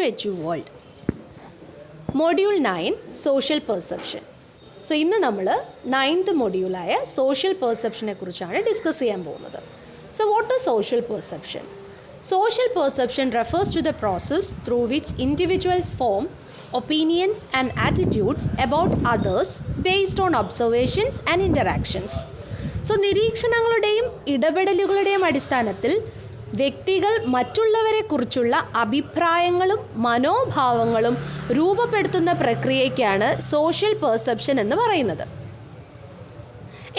Edu-world. Module 9, Social Perception. So, ഇന്ന് നമ്മൾ 9th മൊഡ്യൂളായ social പെർസെപ്ഷനെ കുറിച്ചാണ് ഡിസ്കസ് ചെയ്യാൻ പോകുന്നത്. So, what is social perception? Social perception refers to the process through which individuals form opinions and attitudes about others based on observations and interactions. So, നിരീക്ഷണങ്ങളുടെയും ഇടപെടലുകളുടെയും അടിസ്ഥാനത്തിൽ വ്യക്തികൾ മറ്റുള്ളവരെക്കുറിച്ചുള്ള അഭിപ്രായങ്ങളും മനോഭാവങ്ങളും രൂപപ്പെടുത്തുന്ന പ്രക്രിയയ്ക്കാണ് social perception എന്ന് പറയുന്നത്.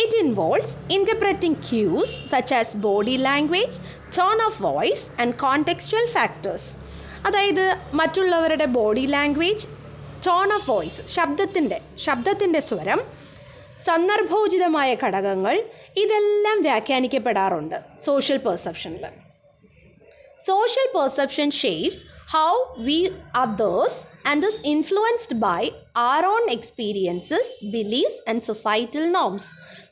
It involves interpreting cues such as body language, tone of voice and contextual factors. അതായത് മറ്റുള്ളവരുടെ body language, tone of voice, ശബ്ദത്തിൻ്റെ സ്വരം, സന്ദർഭോചിതമായ ഘടകങ്ങൾ, ഇതെല്ലാം വ്യാഖ്യാനിക്കപ്പെടാറുണ്ട് social പെർസെപ്ഷനിൽ. Social perception shapes how we others and is influenced by our own experiences, beliefs and societal norms.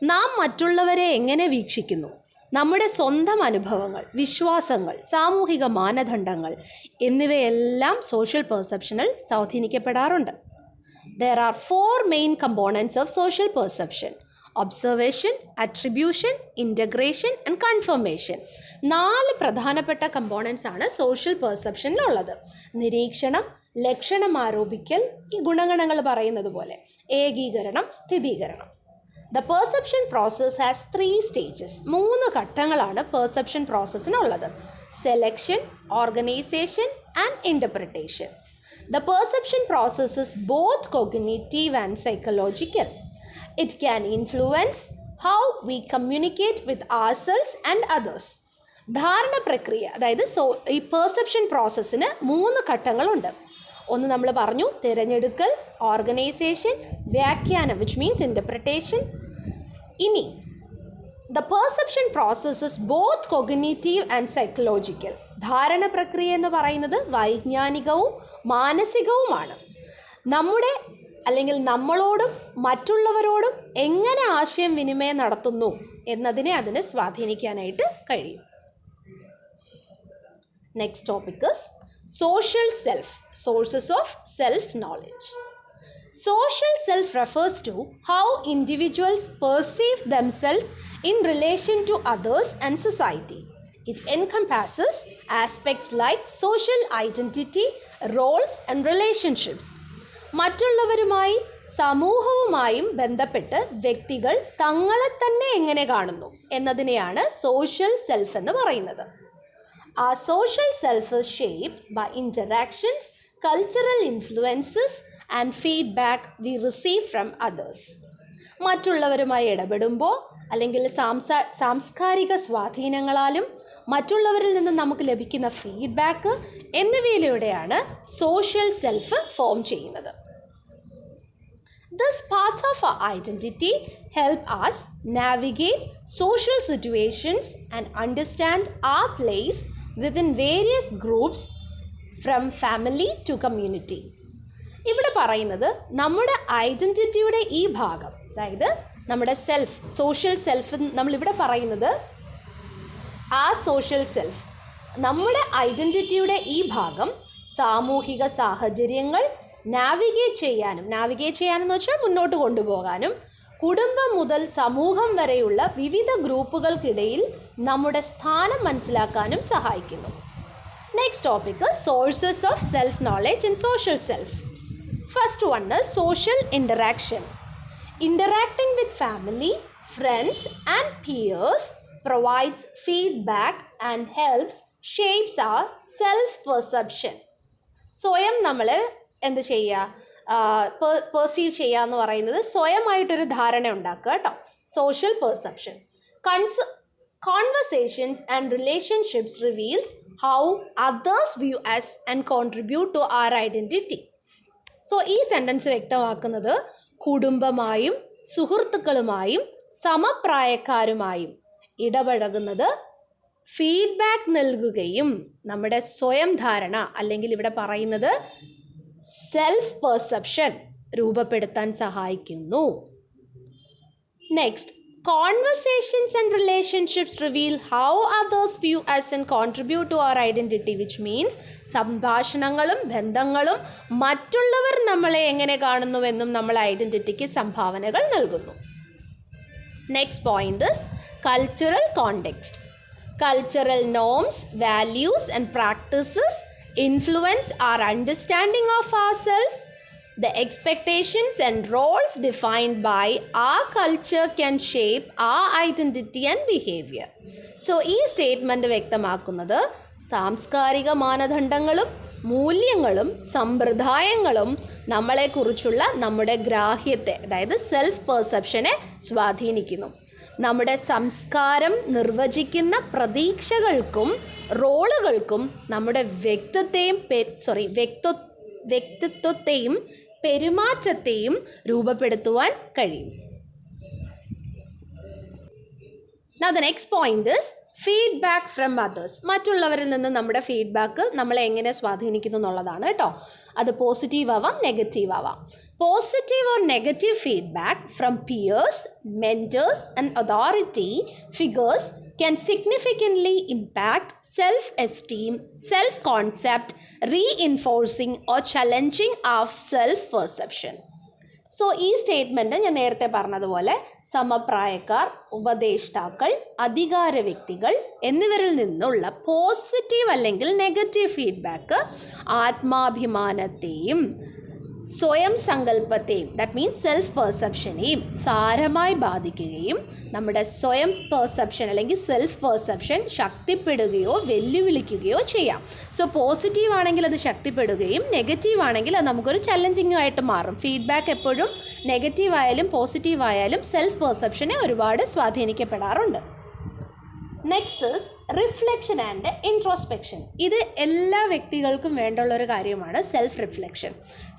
നാം മറ്റുള്ളവരെ എങ്ങനെ വീക്ഷിക്കുന്നു, നമ്മുടെ സ്വന്തം അനുഭവങ്ങൾ, വിശ്വാസങ്ങൾ, സാമൂഹിക മാനദണ്ഡങ്ങൾ എന്നിവയെല്ലാം social പെർസെപ്ഷനിൽ സ്വാധീനിക്കപ്പെടാറുണ്ട്. There are 4 main components of social perception: observation, attribution, integration and confirmation. 4 പ്രധാനപ്പെട്ട കമ്പോണൻസ് ആണ് സോഷ്യൽ പെർസെപ്ഷനിലുള്ളത്. നിരീക്ഷണം, ലക്ഷണം ആരോപിക്കൽ, ഈ ഗുണഗണങ്ങൾ പറയുന്നത് പോലെ, ഏകീകരണം, സ്ഥിരീകരണം. The perception process has 3 stages. 3 ഘട്ടങ്ങളാണ് പെർസെപ്ഷൻ പ്രോസസ്സിനുള്ളത്: selection, organisation and interpretation. The perception process is both cognitive and psychological. It can influence how we communicate with ourselves and others. ധാരണ പ്രക്രിയ, അതായത് ഈ പെർസെപ്ഷൻ പ്രോസസ്സിന് 3 ഘട്ടങ്ങളുണ്ട്. ഒന്ന് നമ്മൾ പറഞ്ഞു, തിരഞ്ഞെടുക്കൽ, ഓർഗനൈസേഷൻ, വ്യാഖ്യാനം വിച്ച് മീൻസ് ഇൻ്റർപ്രിട്ടേഷൻ. ഇനി the perception process is both cognitive and psychological. ധാരണ പ്രക്രിയ എന്ന് പറയുന്നത് വൈജ്ഞാനികവും മാനസികവുമാണ്. നമ്മളോടും മറ്റുള്ളവരോടും എങ്ങനെ ആശയം വിനിമയം നടത്തുന്നു എന്നതിനെ അതിന് സ്വാധീനിക്കാനായിട്ട് കഴിയും. Next topic is social self, sources of self knowledge. Social self refers to how individuals perceive themselves in relation to others and society. It encompasses aspects like social identity, roles and relationships. മറ്റുള്ളവരുമായി സമൂഹവുമായും ബന്ധപ്പെട്ട് വ്യക്തികൾ തങ്ങളെ തന്നെ എങ്ങനെ കാണുന്നു എന്നതിനെയാണ് social self എന്ന് പറയുന്നത്. ആ social self is shaped by interactions, cultural influences and feedback we receive from others. മറ്റുള്ളവരുമായി ഇടപെടുമ്പോൾ അല്ലെങ്കിൽ സാംസ്കാരിക സ്വാധീനങ്ങളാലും മറ്റുള്ളവരിൽ നിന്ന് നമുക്ക് ലഭിക്കുന്ന ഫീഡ്ബാക്ക് എന്നിവയിലൂടെയാണ് സോഷ്യൽ സെൽഫ് ഫോം ചെയ്യുന്നത്. This part of our identity help us navigate social situations and understand our place within various groups from family to community. ഇവിടെ പറയുന്നത് നമ്മുടെ ഐഡൻറ്റിറ്റിയുടെ ഈ ഭാഗം, അതായത് നമ്മുടെ സെൽഫ്, സോഷ്യൽ സെൽഫ് നമ്മളിവിടെ പറയുന്നത് ആ സോഷ്യൽ സെൽഫ്, നമ്മുടെ ഐഡൻറ്റിറ്റിയുടെ ഈ ഭാഗം സാമൂഹിക സാഹചര്യങ്ങൾ നാവിഗേറ്റ് ചെയ്യാനെന്ന് വെച്ചാൽ മുന്നോട്ട് കൊണ്ടുപോകാനും കുടുംബം മുതൽ സമൂഹം വരെയുള്ള വിവിധ ഗ്രൂപ്പുകൾക്കിടയിൽ നമ്മുടെ സ്ഥാനം മനസ്സിലാക്കാനും സഹായിക്കുന്നു. Next topic sources of self knowledge in social self. First one is social interaction. Interacting with family, friends and peers provides feedback and helps shapes our self-perception. സ്വയം നമ്മൾ എന്ത് ചെയ്യുക, പെർസീവ് ചെയ്യുക എന്ന് പറയുന്നത് സ്വയമായിട്ടൊരു ധാരണ ഉണ്ടാക്കുക കേട്ടോ. Social perception. Conversations and relationships reveals how others view us and contribute to our identity. So ഈ സെൻറ്റൻസ് വ്യക്തമാക്കുന്നത് കുടുംബമായും സുഹൃത്തുക്കളുമായും സമപ്രായക്കാരുമായും ഇടപഴകുന്നത് ഫീഡ്ബാക്ക് നൽകുകയും നമ്മുടെ സ്വയം ധാരണ അല്ലെങ്കിൽ ഇവിടെ പറയുന്നത് സെൽഫ് പെർസെപ്ഷൻ രൂപപ്പെടുത്താൻ സഹായിക്കുന്നു. Next, Conversations and relationships reveal how others view us and contribute to our identity, which means സംഭാഷണങ്ങളും ബന്ധങ്ങളും മറ്റുള്ളവർ നമ്മളെ എങ്ങനെ കാണുന്നുവെന്നും നമ്മളെ ഐഡൻറ്റിറ്റിക്ക് സംഭാവനകൾ നൽകുന്നു. Next point is cultural context. Cultural norms, values and practices influence our understanding of ourselves. The expectations and roles defined by our culture can shape our identity and behavior. So, ഈ statement വ്യക്തമാക്കുന്നത് സാംസ്കാരിക മാനദണ്ഡങ്ങളും മൂല്യങ്ങളും സമ്പ്രദായങ്ങളും നമ്മളെക്കുറിച്ചുള്ള നമ്മുടെ ഗ്രാഹ്യത്തെ, അതായത് self പെർസെപ്ഷനെ സ്വാധീനിക്കുന്നു. നമ്മുടെ സംസ്കാരം നിർവചിക്കുന്ന പ്രതീക്ഷകൾക്കും റോളുകൾക്കും നമ്മുടെ വ്യക്തിത്വത്തെയും പെരുമാറ്റത്തെയും രൂപപ്പെടുത്തുവാൻ കഴിയും. Now the next point is feedback from others. മറ്റുള്ളവരിൽ നിന്ന് നമ്മുടെ ഫീഡ്ബാക്ക് നമ്മളെ എങ്ങനെ സ്വാധീനിക്കുന്നു എന്നുള്ളതാണ് കേട്ടോ. അത് പോസിറ്റീവ് ആവാം, നെഗറ്റീവ് ആവാം. Positive or negative feedback from peers, mentors and authority figures can significantly impact self-esteem, self-concept, reinforcing or challenging our self-perception. So ഈ സ്റ്റേറ്റ്മെൻറ്റ് ഞാൻ നേരത്തെ പറഞ്ഞതുപോലെ സമപ്രായക്കാർ, ഉപദേഷ്ടാക്കൾ, അധികാര വ്യക്തികൾ എന്നിവരിൽ നിന്നുള്ള പോസിറ്റീവ് അല്ലെങ്കിൽ നെഗറ്റീവ് ഫീഡ്ബാക്ക് ആത്മാഭിമാനത്തെയും സ്വയം സങ്കല്പത്തെയും, ദാറ്റ് മീൻസ് സെൽഫ് പെർസെപ്ഷനെയും സാരമായി ബാധിക്കുകയും നമ്മുടെ സ്വയം പെർസെപ്ഷൻ അല്ലെങ്കിൽ സെൽഫ് പെർസെപ്ഷൻ ശക്തിപ്പെടുകയോ വെല്ലുവിളിക്കുകയോ ചെയ്യാം. സോ പോസിറ്റീവ് ആണെങ്കിൽ അത് ശക്തിപ്പെടുകയും നെഗറ്റീവ് ആണെങ്കിൽ അത് നമുക്കൊരു ചലഞ്ചിങ് ആയിട്ട് മാറും. ഫീഡ്ബാക്ക് എപ്പോഴും നെഗറ്റീവ് ആയാലും പോസിറ്റീവ് ആയാലും സെൽഫ് പെർസെപ്ഷനെ ഒരുപാട് സ്വാധീനിക്കപ്പെടാറുണ്ട്. Next is reflection and introspection. ഇത് എല്ലാ വ്യക്തികൾക്കും വേണ്ടുള്ളൊരു കാര്യമാണ് self reflection.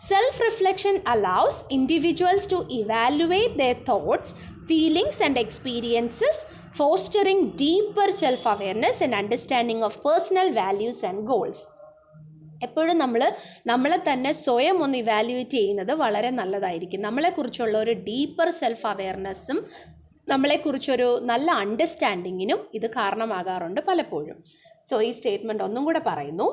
Self reflection allows individuals to evaluate their thoughts, feelings and experiences, fostering deeper self awareness and understanding of personal values and goals. എപ്പോഴും നമ്മളെ തന്നെ സ്വയം ഒന്ന് ഇവാലുവേറ്റ് ചെയ്യുന്നത് വളരെ നല്ലതായിരിക്കും. നമ്മളെക്കുറിച്ചുള്ള ഒരു ഡീപ്പർ സെൽഫ് അവെയർനെസ്സും നമ്മളെക്കുറിച്ചൊരു നല്ല അണ്ടർസ്റ്റാൻഡിങ്ങിനും ഇത് കാരണമാകാറുണ്ട് പലപ്പോഴും. സോ ഈ സ്റ്റേറ്റ്മെൻറ്റ് ഒന്നും കൂടെ പറയുന്നു.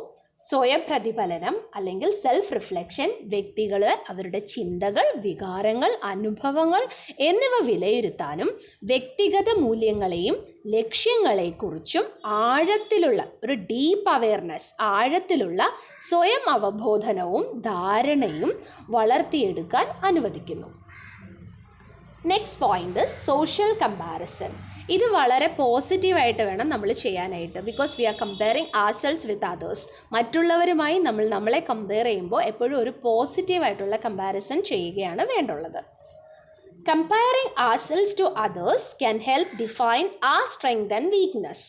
സ്വയം പ്രതിഫലനം അല്ലെങ്കിൽ സെൽഫ് റിഫ്ലെക്ഷൻ വ്യക്തികൾ അവരുടെ ചിന്തകൾ, വികാരങ്ങൾ, അനുഭവങ്ങൾ എന്നിവ വിലയിരുത്താനും വ്യക്തിഗത മൂല്യങ്ങളെയും ലക്ഷ്യങ്ങളെക്കുറിച്ചും ആഴത്തിലുള്ള ഒരു ഡീപ്പ് അവെയർനെസ്, ആഴത്തിലുള്ള സ്വയം അവബോധനവും ധാരണയും വളർത്തിയെടുക്കാൻ അനുവദിക്കുന്നു. Next point social comparison. ഇത് വളരെ പോസിറ്റീവായിട്ട് വേണം നമ്മൾ ചെയ്യാനായിട്ട്. Because we are comparing ourselves with others. മറ്റുള്ളവരുമായി നമ്മളെ കമ്പയർ ചെയ്യുമ്പോൾ എപ്പോഴും ഒരു പോസിറ്റീവായിട്ടുള്ള കമ്പാരിസൺ ചെയ്യുകയാണ് വേണ്ടുള്ളത്. Comparing ourselves to others can help define our strength and weakness.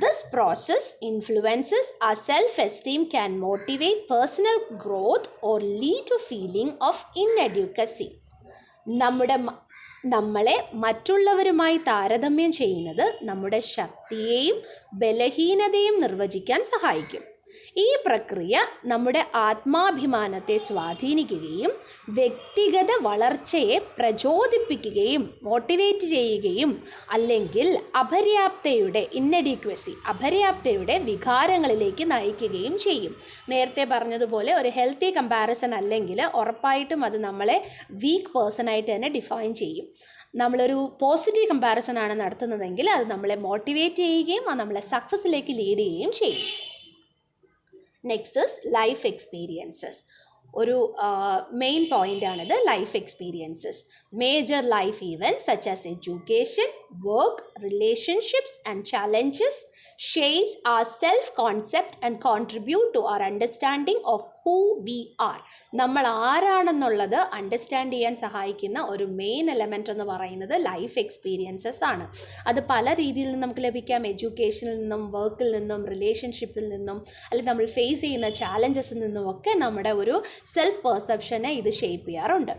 This process influences our self-esteem, can motivate personal growth or lead to feeling of inadequacy. നമ്മളെ മറ്റുള്ളവരുമായി താരതമ്യം ചെയ്യുന്നത് നമ്മുടെ ശക്തിയെയും ബലഹീനതയും നിർവചിക്കാൻ സഹായിക്കും. ഈ പ്രക്രിയ നമ്മുടെ ആത്മാഭിമാനത്തെ സ്വാധീനിക്കുകയും വ്യക്തിഗത വളർച്ചയെ പ്രചോദിപ്പിക്കുകയും മോട്ടിവേറ്റ് ചെയ്യുകയും അല്ലെങ്കിൽ അപര്യാപ്തയുടെ വികാരങ്ങളിലേക്ക് നയിക്കുകയും ചെയ്യും. നേരത്തെ പറഞ്ഞതുപോലെ ഒരു ഹെൽത്തി കമ്പാരിസൺ അല്ലെങ്കിൽ ഉറപ്പായിട്ടും അത് നമ്മളെ വീക്ക് പേഴ്സണായിട്ട് തന്നെ ഡിഫൈൻ ചെയ്യും. നമ്മളൊരു പോസിറ്റീവ് കമ്പാരിസൺ ആണ് നടത്തുന്നതെങ്കിൽ അത് നമ്മളെ മോട്ടിവേറ്റ് ചെയ്യുകയും അത് നമ്മളെ സക്സസ്സിലേക്ക് ലീഡ് ചെയ്യുകയും ചെയ്യും. Next is life experiences. ഒരു മെയിൻ പോയിൻ്റാണിത്. Life experiences major life events such as education, work, relationships and challenges shapes our self-concept and contribute to our understanding of who we are. നമ്മൾ ആരാണെന്നുള്ളത് understand ചെയ്യാൻ സഹായിക്കുന്ന ഒരു main element എന്ന് പറയുന്നത് life experiences ആണ്. അത് പല രീതിയിൽ നിന്ന് നമുക്ക് ലഭിക്കാം. എഡ്യൂക്കേഷനിൽ നിന്നും, വർക്കിൽ നിന്നും, റിലേഷൻഷിപ്പിൽ നിന്നും, അല്ലെങ്കിൽ നമ്മൾ ഫേസ് ചെയ്യുന്ന ചാലഞ്ചസിൽ നിന്നുമൊക്കെ നമ്മുടെ ഒരു സെൽഫ് പെർസെപ്ഷനെ ഇത് ഷേപ്പ് ചെയ്യാറുണ്ട്.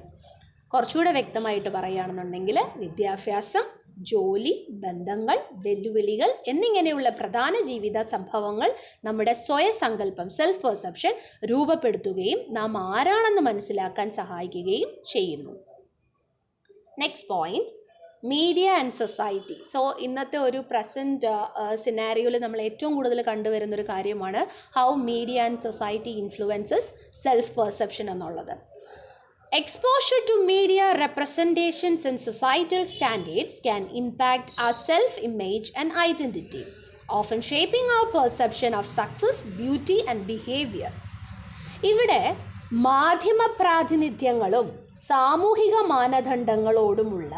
കുറച്ചുകൂടെ വ്യക്തമായിട്ട് പറയുകയാണെന്നുണ്ടെങ്കിൽ വിദ്യാഭ്യാസം, ജോലി, ബന്ധങ്ങൾ, വെല്ലുവിളികൾ എന്നിങ്ങനെയുള്ള പ്രധാന ജീവിത സംഭവങ്ങൾ നമ്മുടെ സ്വയസങ്കല്പം, സെൽഫ് പെർസെപ്ഷൻ രൂപപ്പെടുത്തുകയും നാം ആരാണെന്ന് മനസ്സിലാക്കാൻ സഹായിക്കുകയും ചെയ്യുന്നു. Next point, media and society. So ഇന്നത്തെ ഒരു പ്രസൻറ്റ് സിനാരിയോയിൽ നമ്മൾ ഏറ്റവും കൂടുതൽ കണ്ടുവരുന്ന ഒരു കാര്യമാണ് how media and society influences self perception എന്നുള്ളത്. Exposure to media representations and societal standards can impact our self-image and identity, often shaping our perception of success, beauty and behavior. ഇവിടെ മാധ്യമ പ്രാതിനിധ്യങ്ങളും സാമൂഹിക മാനദണ്ഡങ്ങളോടുമുള്ള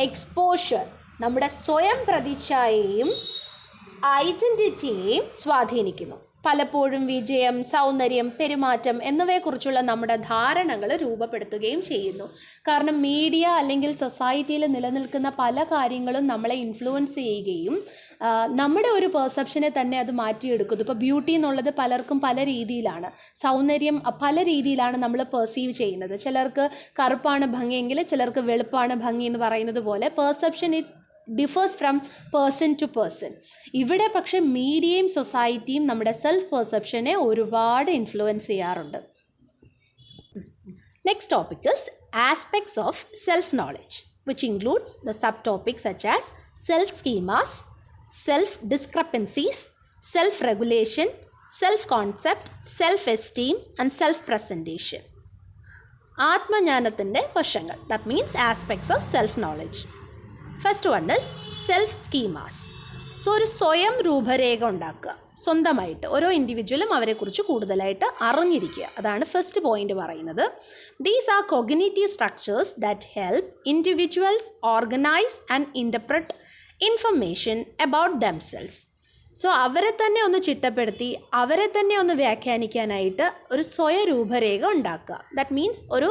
എക്സ്പോഷർ നമ്മുടെ സ്വയം പ്രതിച്ഛായയെയും ഐഡൻറ്റിറ്റിയെയും സ്വാധീനിക്കുന്നു. പലപ്പോഴും വിജയം, സൗന്ദര്യം, പെരുമാറ്റം എന്നിവയെക്കുറിച്ചുള്ള നമ്മുടെ ധാരണകൾ രൂപപ്പെടുത്തുകയും ചെയ്യുന്നു. കാരണം മീഡിയ അല്ലെങ്കിൽ സൊസൈറ്റിയിൽ നിലനിൽക്കുന്ന പല കാര്യങ്ങളും നമ്മളെ ഇൻഫ്ലുവൻസ് ചെയ്യുകയും നമ്മുടെ ഒരു പെർസെപ്ഷനെ തന്നെ അത് മാറ്റിയെടുക്കുന്നു. ഇപ്പോൾ ബ്യൂട്ടി എന്നുള്ളത് പലർക്കും പല രീതിയിലാണ്, സൗന്ദര്യം പല രീതിയിലാണ് നമ്മൾ പെർസീവ് ചെയ്യുന്നത്. ചിലർക്ക് കറുപ്പാണ് ഭംഗിയെങ്കിൽ ചിലർക്ക് വെളുപ്പാണ് ഭംഗി എന്ന് പറയുന്നത് പോലെ perception differs from person to person. ഇവിടെ പക്ഷേ മീഡിയയും സൊസൈറ്റിയും നമ്മുടെ സെൽഫ് പെർസെപ്ഷനെ ഒരുപാട് ഇൻഫ്ലുവൻസ് ചെയ്യാറുണ്ട്. Next topic is aspects of self knowledge, which includes the subtopics such as self-schemas, self-discrepancies, self-regulation, self-concept, self-esteem and self-presentation. ആത്മജ്ഞാനത്തിൻ്റെ വശങ്ങൾ, that means aspects of self-knowledge. First one is self schemas. So ഒരു സ്വയം രൂപരേഖ ഉണ്ടാക്കുക, സ്വന്തമായിട്ട് ഓരോ ഇൻഡിവിജ്വലും അവരെക്കുറിച്ച് കൂടുതലായിട്ട് അറിഞ്ഞിരിക്കുക. അതാണ് ഫസ്റ്റ് പോയിന്റ് പറയുന്നത്. These are cognitive structures that help individuals organise and interpret information about themselves. So അവരെ തന്നെ ഒന്ന് ചിട്ടപ്പെടുത്തി അവരെ തന്നെ ഒന്ന് വ്യാഖ്യാനിക്കാനായിട്ട് ഒരു സ്വയരൂപരേഖ ഉണ്ടാക്കുക. ദാറ്റ് മീൻസ് ഒരു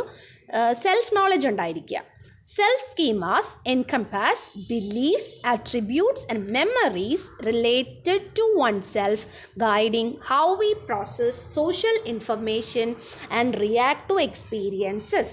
സെൽഫ് നോളജ് ഉണ്ടായിരിക്കുക. Self-schemas encompass beliefs, attributes and memories related to oneself, guiding how we process social information and react to experiences.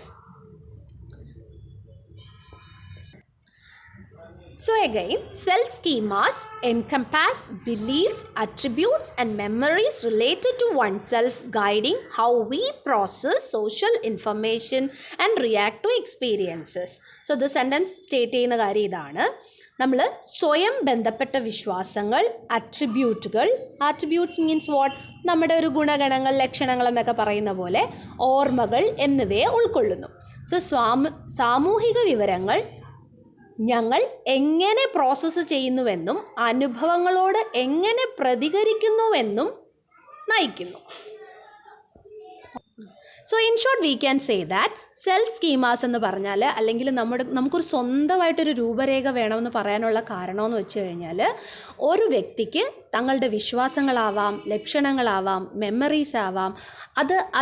So again, self-schemas encompass beliefs, attributes and memories related to oneself, guiding how we process social information and react to experiences. So the sentence state ചെയ്യുന്ന കാര്യം ഇതാണ്. നമ്മൾ സ്വയം ബന്ധപ്പെട്ട വിശ്വാസങ്ങൾ, attributes means what, നമ്മുടെ ഒരു ഗുണഗണങ്ങൾ, ലക്ഷണങ്ങൾ എന്നൊക്കെ പറയുന്ന പോലെ ഓർമ്മകൾ എന്നിവയെ ഉൾക്കൊള്ളുന്നു. സോ സാമൂഹിക വിവരങ്ങൾ ഞങ്ങൾ എങ്ങനെ പ്രോസസ്സ് ചെയ്യുന്നുവെന്നും അനുഭവങ്ങളോട് എങ്ങനെ പ്രതികരിക്കുന്നുവെന്നും നയിക്കുന്നു. So in short we can say that self schemas എന്ന് പറഞ്ഞാൽ, അല്ലെങ്കിൽ നമുക്കൊരു സ്വന്തമായിട്ടൊരു രൂപരേഖ വേണമെന്ന് പറയാനുള്ള കാരണമെന്ന് വെച്ച് കഴിഞ്ഞാൽ, ഒരു വ്യക്തിക്ക് തങ്ങളുടെ വിശ്വാസങ്ങളാവാം, ലക്ഷണങ്ങളാവാം, മെമ്മറീസ് ആവാം,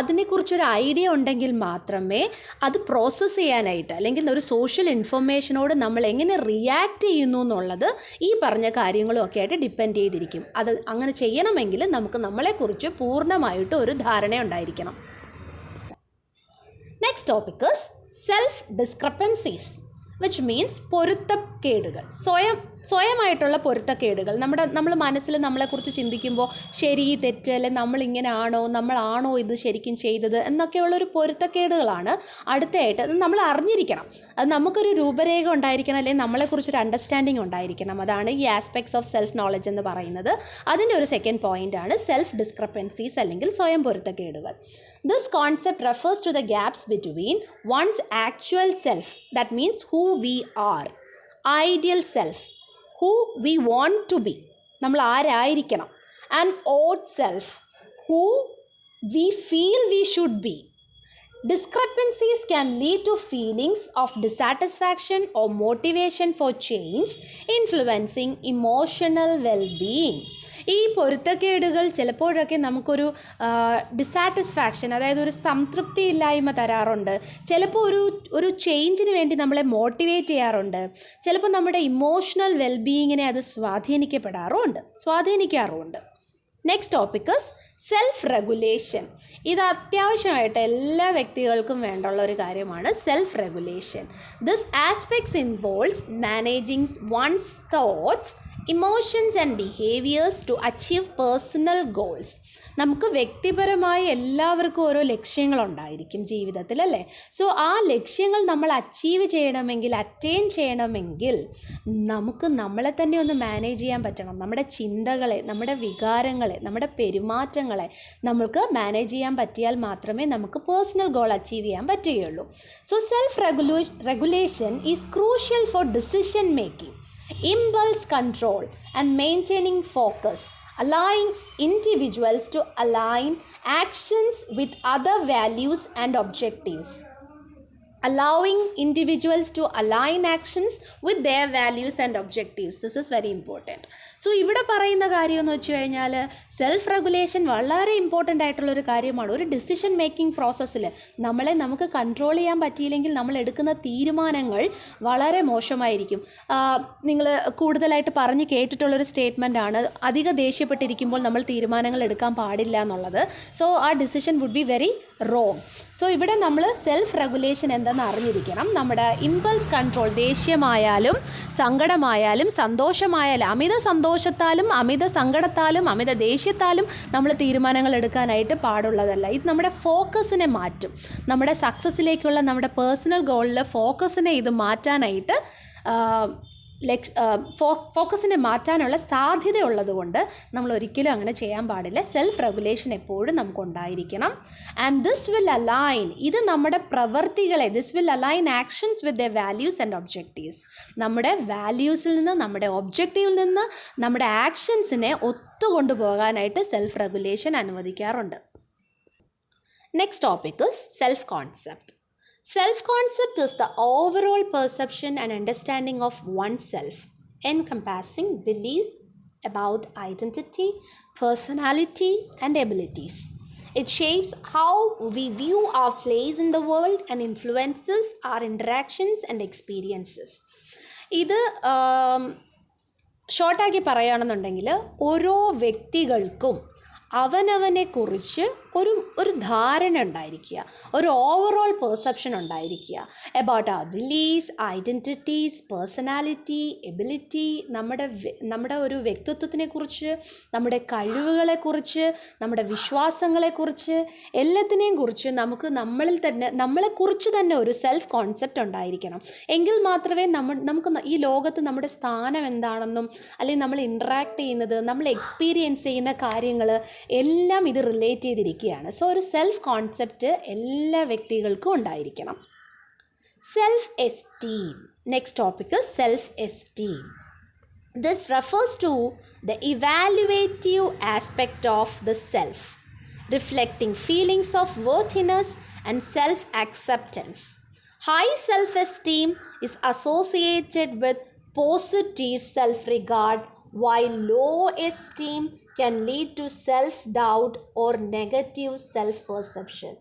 അതിനെക്കുറിച്ചൊരു ഐഡിയ ഉണ്ടെങ്കിൽ മാത്രമേ അത് പ്രോസസ്സ് ചെയ്യാനായിട്ട്, അല്ലെങ്കിൽ ഒരു സോഷ്യൽ ഇൻഫർമേഷനോട് നമ്മൾ എങ്ങനെ റിയാക്ട് ചെയ്യുന്നു എന്നുള്ളത് ഈ പറഞ്ഞ കാര്യങ്ങളും ഒക്കെ ആയിട്ട് ഡിപ്പെൻഡ് ചെയ്തിരിക്കും. അത് അങ്ങനെ ചെയ്യണമെങ്കിൽ നമുക്ക് നമ്മളെക്കുറിച്ച് പൂർണ്ണമായിട്ട് ഒരു ധാരണ ഉണ്ടായിരിക്കണം. Next topic is self-discrepancies, which means പൊരുത്തക്കേടുകൾ, സ്വയമായിട്ടുള്ള പൊരുത്തക്കേടുകൾ. നമ്മൾ മനസ്സിൽ നമ്മളെക്കുറിച്ച് ചിന്തിക്കുമ്പോൾ ശരി തെറ്റ്, അല്ലെ നമ്മളിങ്ങനെ ആണോ, നമ്മളാണോ ഇത് ശരിക്കും ചെയ്തത് എന്നൊക്കെയുള്ളൊരു പൊരുത്തക്കേടുകളാണ് അടുത്തതായിട്ട്. അത് നമ്മൾ അറിഞ്ഞിരിക്കണം, അത് നമുക്കൊരു രൂപരേഖ ഉണ്ടായിരിക്കണം, അല്ലെങ്കിൽ നമ്മളെക്കുറിച്ചൊരു അണ്ടർസ്റ്റാൻഡിങ് ഉണ്ടായിരിക്കണം. അതാണ് ഈ ആസ്പെക്ട്സ് ഓഫ് സെൽഫ് നോളജ് എന്ന് പറയുന്നത്. അതിൻ്റെ ഒരു സെക്കൻഡ് പോയിൻ്റാണ് സെൽഫ് ഡിസ്ക്രപ്പൻസീസ് അല്ലെങ്കിൽ സ്വയം പൊരുത്തക്കേടുകൾ. This concept refers to the gaps between one's actual self, that means who we are, ideal self, who we want to be, നമ്മൾ ആരായിരിക്കണം, and odd self, who we feel we should be. Discrepancies can lead to feelings of dissatisfaction or motivation for change, influencing emotional well-being. ഈ പൊരുത്തക്കേടുകൾ ചിലപ്പോഴൊക്കെ നമുക്കൊരു dissatisfaction, അതായത് ഒരു സംതൃപ്തിയില്ലായ്മ തരാറുണ്ട്. ചിലപ്പോൾ ഒരു ചേഞ്ചിന് വേണ്ടി നമ്മളെ മോട്ടിവേറ്റ് ചെയ്യാറുണ്ട്. ചിലപ്പോൾ നമ്മുടെ ഇമോഷണൽ വെൽബീയിങ്ങിനെ അത് സ്വാധീനിക്കാറുമുണ്ട്. Next topic is self regulation. ഇത് അത്യാവശ്യമായിട്ട് എല്ലാ വ്യക്തികൾക്കും വേണ്ടുള്ള ഒരു കാര്യമാണ് self regulation. This aspects involves managing one's thoughts, emotions and behaviors to achieve personal goals. നമുക്ക് വ്യക്തിപരമായി എല്ലാവർക്കും ഓരോ ലക്ഷ്യങ്ങളുണ്ടായിരിക്കും ജീവിതത്തിൽ, അല്ലേ? സോ ആ ലക്ഷ്യങ്ങൾ നമ്മൾ അച്ചീവ് ചെയ്യണമെങ്കിൽ, അറ്റൈൻ ചെയ്യണമെങ്കിൽ നമുക്ക് നമ്മളെ തന്നെ ഒന്ന് മാനേജ് ചെയ്യാൻ പറ്റണം. നമ്മുടെ ചിന്തകളെ, നമ്മുടെ വികാരങ്ങളെ, നമ്മുടെ പെരുമാറ്റങ്ങളെ നമുക്ക് മാനേജ് ചെയ്യാൻ പറ്റിയാൽ മാത്രമേ നമുക്ക് പേഴ്സണൽ ഗോൾ അച്ചീവ് ചെയ്യാൻ പറ്റുകയുള്ളൂ. So self regulation is crucial for decision making, impulse control and maintaining focus, allowing individuals to align actions with other values and objectives. Allowing individuals to align actions with their values and objectives. This is very important. So ഇവിടെ പറയുന്ന കാര്യം എന്ന് വെച്ച് കഴിഞ്ഞാൽ self regulation വളരെ important ആയിട്ടുള്ളൊരു കാര്യമാണ്. ഒരു ഡിസിഷൻ മേക്കിംഗ് പ്രോസസ്സിൽ നമുക്ക് കൺട്രോൾ ചെയ്യാൻ പറ്റിയില്ലെങ്കിൽ നമ്മൾ എടുക്കുന്ന തീരുമാനങ്ങൾ വളരെ മോശമായിരിക്കും. നിങ്ങൾ കൂടുതലായിട്ട് പറഞ്ഞ് കേട്ടിട്ടുള്ളൊരു സ്റ്റേറ്റ്മെൻ്റ് ആണ്, അധിക ദേഷ്യപ്പെട്ടിരിക്കുമ്പോൾ നമ്മൾ തീരുമാനങ്ങൾ എടുക്കാൻ പാടില്ല എന്നുള്ളത്. സോ ആ decision would be very wrong. So ഇവിടെ നമ്മൾ സെൽഫ് റെഗുലേഷൻ എന്തെന്ന് അറിഞ്ഞിരിക്കണം. നമ്മുടെ ഇമ്പൾസ് കൺട്രോൾ, ദേഷ്യമായാലും സങ്കടമായാലും സന്തോഷമായാലും, അമിത സന്തോഷത്താലും അമിത സങ്കടത്താലും അമിത ദേഷ്യത്താലും നമ്മൾ തീരുമാനങ്ങൾ എടുക്കാനായിട്ട് പാടുള്ളതല്ല. ഇത് നമ്മുടെ ഫോക്കസിനെ മാറ്റും. നമ്മുടെ സക്സസ്സിലേക്കുള്ള നമ്മുടെ പേഴ്സണൽ ഗോളിൽ ഫോക്കസിനെ ഇത് മാറ്റാനായിട്ട് ഫോക്കസിനെ മാറ്റാനുള്ള സാധ്യത ഉള്ളതുകൊണ്ട് നമ്മൾ ഒരിക്കലും അങ്ങനെ ചെയ്യാൻ പാടില്ല. സെൽഫ് റെഗുലേഷൻ എപ്പോഴും നമുക്കുണ്ടായിരിക്കണം. ആൻഡ് ദിസ് വിൽ അലൈൻ, ഇത് നമ്മുടെ പ്രവൃത്തികളെ, this will align actions with the values and objectives. നമ്മുടെ വാല്യൂസിൽ നിന്ന്, നമ്മുടെ ഒബ്ജക്റ്റീവിൽ നിന്ന് നമ്മുടെ ആക്ഷൻസിനെ ഒത്തുകൊണ്ടുപോകാനായിട്ട് സെൽഫ് റെഗുലേഷൻ അനുവദിക്കാറുണ്ട്. Next topic is self concept. Self-concept is the overall perception and understanding of oneself, encompassing beliefs about identity, personality, and abilities. It shapes how we view our place in the world and influences our interactions and experiences. ഇത് ഷോർട്ടാക്കി പറയുകയാണെന്നുണ്ടെങ്കിൽ ഓരോ വ്യക്തികൾക്കും അവനവനെക്കുറിച്ച് ഒരു ധാരണ ഉണ്ടായിരിക്കുക, ഒരു overall perception ഉണ്ടായിരിക്കുക about our beliefs, identities, personality, ability, നമ്മുടെ ഒരു വ്യക്തിത്വത്തിനെക്കുറിച്ച്, നമ്മുടെ കഴിവുകളെക്കുറിച്ച്, നമ്മുടെ വിശ്വാസങ്ങളെക്കുറിച്ച്, എല്ലാത്തിനെയും കുറിച്ച് നമ്മളെക്കുറിച്ച് തന്നെ ഒരു സെൽഫ് കോൺസെപ്റ്റ് ഉണ്ടായിരിക്കണം. എങ്കിൽ മാത്രമേ നമുക്ക് ഈ ലോകത്ത് നമ്മുടെ സ്ഥാനം എന്താണെന്നും, അല്ലെങ്കിൽ നമ്മൾ ഇൻട്രാക്ട് ചെയ്യുന്നത്, നമ്മൾ എക്സ്പീരിയൻസ് ചെയ്യുന്ന കാര്യങ്ങൾ എല്ലാം ഇത് റിലേറ്റ് ചെയ്തിരിക്കുകയാണ്. സോ ഒരു സെൽഫ് കോൺസെപ്റ്റ് എല്ലാ വ്യക്തികൾക്കും ഉണ്ടായിരിക്കണം. Self esteem. Next topic self esteem. This refers to the evaluative aspect of the self, reflecting feelings of worthiness and self-acceptance. High self-esteem is associated with positive self-regard, while low esteem can lead to self-doubt or negative self-perception.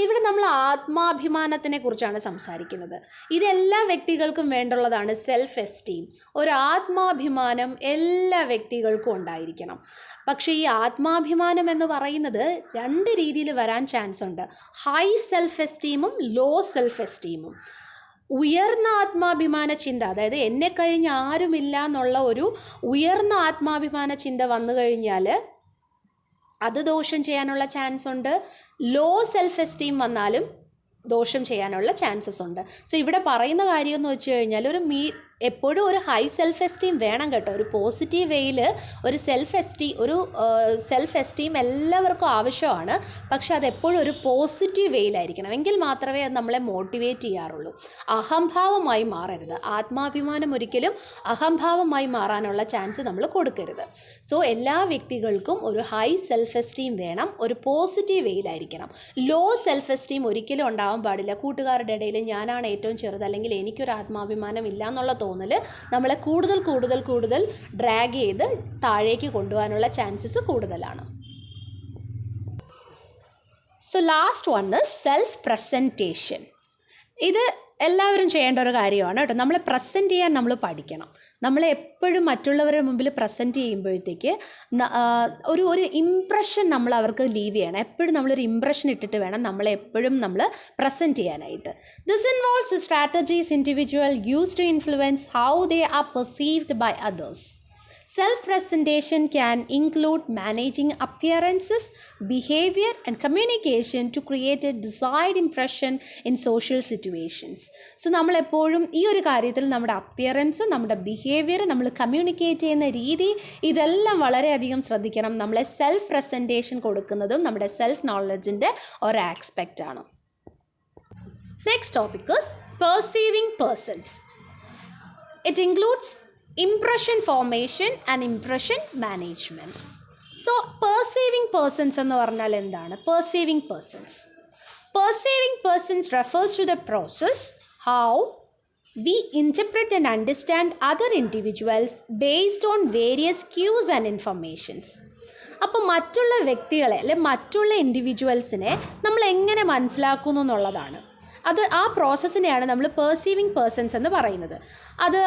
ഇവിടെ നമ്മൾ ആത്മാഭിമാനത്തിനെ കുറിച്ചാണ് സംസാരിക്കുന്നത്. ഇതെല്ലാ വ്യക്തികൾക്കും വേണ്ടുള്ളതാണ് self esteem. ഒരു ആത്മാഭിമാനം എല്ലാ വ്യക്തികൾക്കും ഉണ്ടായിരിക്കണം. പക്ഷേ ഈ ആത്മാഭിമാനം എന്ന് പറയുന്നത് രണ്ട് രീതിയിൽ വരാൻ ചാൻസ് ഉണ്ട്. ഹൈ സെൽഫ് എസ്റ്റീമും ലോ സെൽഫ് എസ്റ്റീമും. ഉയർന്ന ആത്മാഭിമാന ചിന്ത, അതായത് എന്നെ കഴിഞ്ഞ് ആരുമില്ല എന്നുള്ള ഒരു ഉയർന്ന ആത്മാഭിമാന ചിന്ത വന്നു കഴിഞ്ഞാൽ അത് ദോഷം ചെയ്യാനുള്ള ചാൻസ് ഉണ്ട്. ലോ സെൽഫ് എസ്റ്റീം വന്നാലും ദോഷം ചെയ്യാനുള്ള ചാൻസസ് ഉണ്ട്. സോ ഇവിടെ പറയുന്ന കാര്യം എന്ന് വെച്ച് കഴിഞ്ഞാൽ എപ്പോഴും ഒരു ഹൈ സെൽഫ് എസ്റ്റീം വേണം കേട്ടോ. ഒരു പോസിറ്റീവ് വേയിൽ ഒരു സെൽഫ് എസ്റ്റീം എല്ലാവർക്കും ആവശ്യമാണ്. പക്ഷെ അതെപ്പോഴും ഒരു പോസിറ്റീവ് വേയിലായിരിക്കണം. എങ്കിൽ മാത്രമേ അത് നമ്മളെ മോട്ടിവേറ്റ് ചെയ്യാറുള്ളൂ. അഹംഭാവമായി മാറരുത്. ആത്മാഭിമാനം ഒരിക്കലും അഹംഭാവമായി മാറാനുള്ള ചാൻസ് നമ്മൾ കൊടുക്കരുത്. സോ എല്ലാ വ്യക്തികൾക്കും ഒരു ഹൈ സെൽഫ് എസ്റ്റീം വേണം, ഒരു പോസിറ്റീവ് വേയിലായിരിക്കണം. ലോ സെൽഫ് എസ്റ്റീം ഒരിക്കലും ഉണ്ടാവാൻ പാടില്ല. കൂട്ടുകാരുടെ ഇടയിൽ ഞാനാണ് ഏറ്റവും ചെറുത്, അല്ലെങ്കിൽ എനിക്കൊരു ആത്മാഭിമാനം ഇല്ല എന്നുള്ള തോന്നൽ നമ്മളെ കൂടുതൽ ഡ്രാഗ് ചെയ്ത് താഴേക്ക് കൊണ്ടുപോകാനുള്ള ചാൻസസ് കൂടുതലാണ്. So last one is self presentation. ഇത് എല്ലാവരും ചെയ്യേണ്ട ഒരു കാര്യമാണ് കേട്ടോ. നമ്മളെ പ്രസൻറ്റ് ചെയ്യാൻ നമ്മൾ പഠിക്കണം. നമ്മളെ എപ്പോഴും മറ്റുള്ളവരുടെ മുമ്പിൽ പ്രസൻറ്റ് ചെയ്യുമ്പോഴത്തേക്ക് ഒരു ഇംപ്രഷൻ നമ്മൾ അവർക്ക് ലീവ് ചെയ്യണം. എപ്പോഴും നമ്മളൊരു ഇംപ്രഷൻ ഇട്ടിട്ട് വേണം നമ്മളെ എപ്പോഴും നമ്മൾ പ്രസൻറ്റ് ചെയ്യാനായിട്ട്. This involves strategies individual use to influence how they are perceived by others. Self-presentation can include managing appearances, behavior, and communication to create a desired impression in social situations. So, നമ്മൾ എപ്പോഴും ഈ ഒരു കാര്യത്തിൽ നമ്മുടെ appearance, നമ്മുടെ behaviour, നമ്മൾ communicate ചെയ്യുന്ന രീതി, ഇതെല്ലാം വളരെയധികം ശ്രദ്ധിക്കണം. നമ്മളെ സെൽഫ് പ്രസൻറ്റേഷൻ കൊടുക്കുന്നതും നമ്മുടെ സെൽഫ് നോളജിൻ്റെ ഒരു ആസ്പെക്റ്റ് ആണ്. Next topic is perceiving persons. It includes impression formation and impression management. So, perceiving persons എന്ന് പറഞ്ഞാൽ എന്താണ്? Perceiving persons. Perceiving persons refers to the process how we interpret and understand other individuals based on various cues and informations. അപ്പോൾ മറ്റുള്ള വ്യക്തികളെ അല്ലെ മറ്റുള്ള ഇൻഡിവിജ്വൽസിനെ നമ്മൾ എങ്ങനെ മനസ്സിലാക്കുന്നു എന്നുള്ളതാണ്. അത് ആ പ്രോസസ്സിനെയാണ് നമ്മൾ പെർസീവിങ് പേഴ്സൺസ് എന്ന് പറയുന്നത്. അത്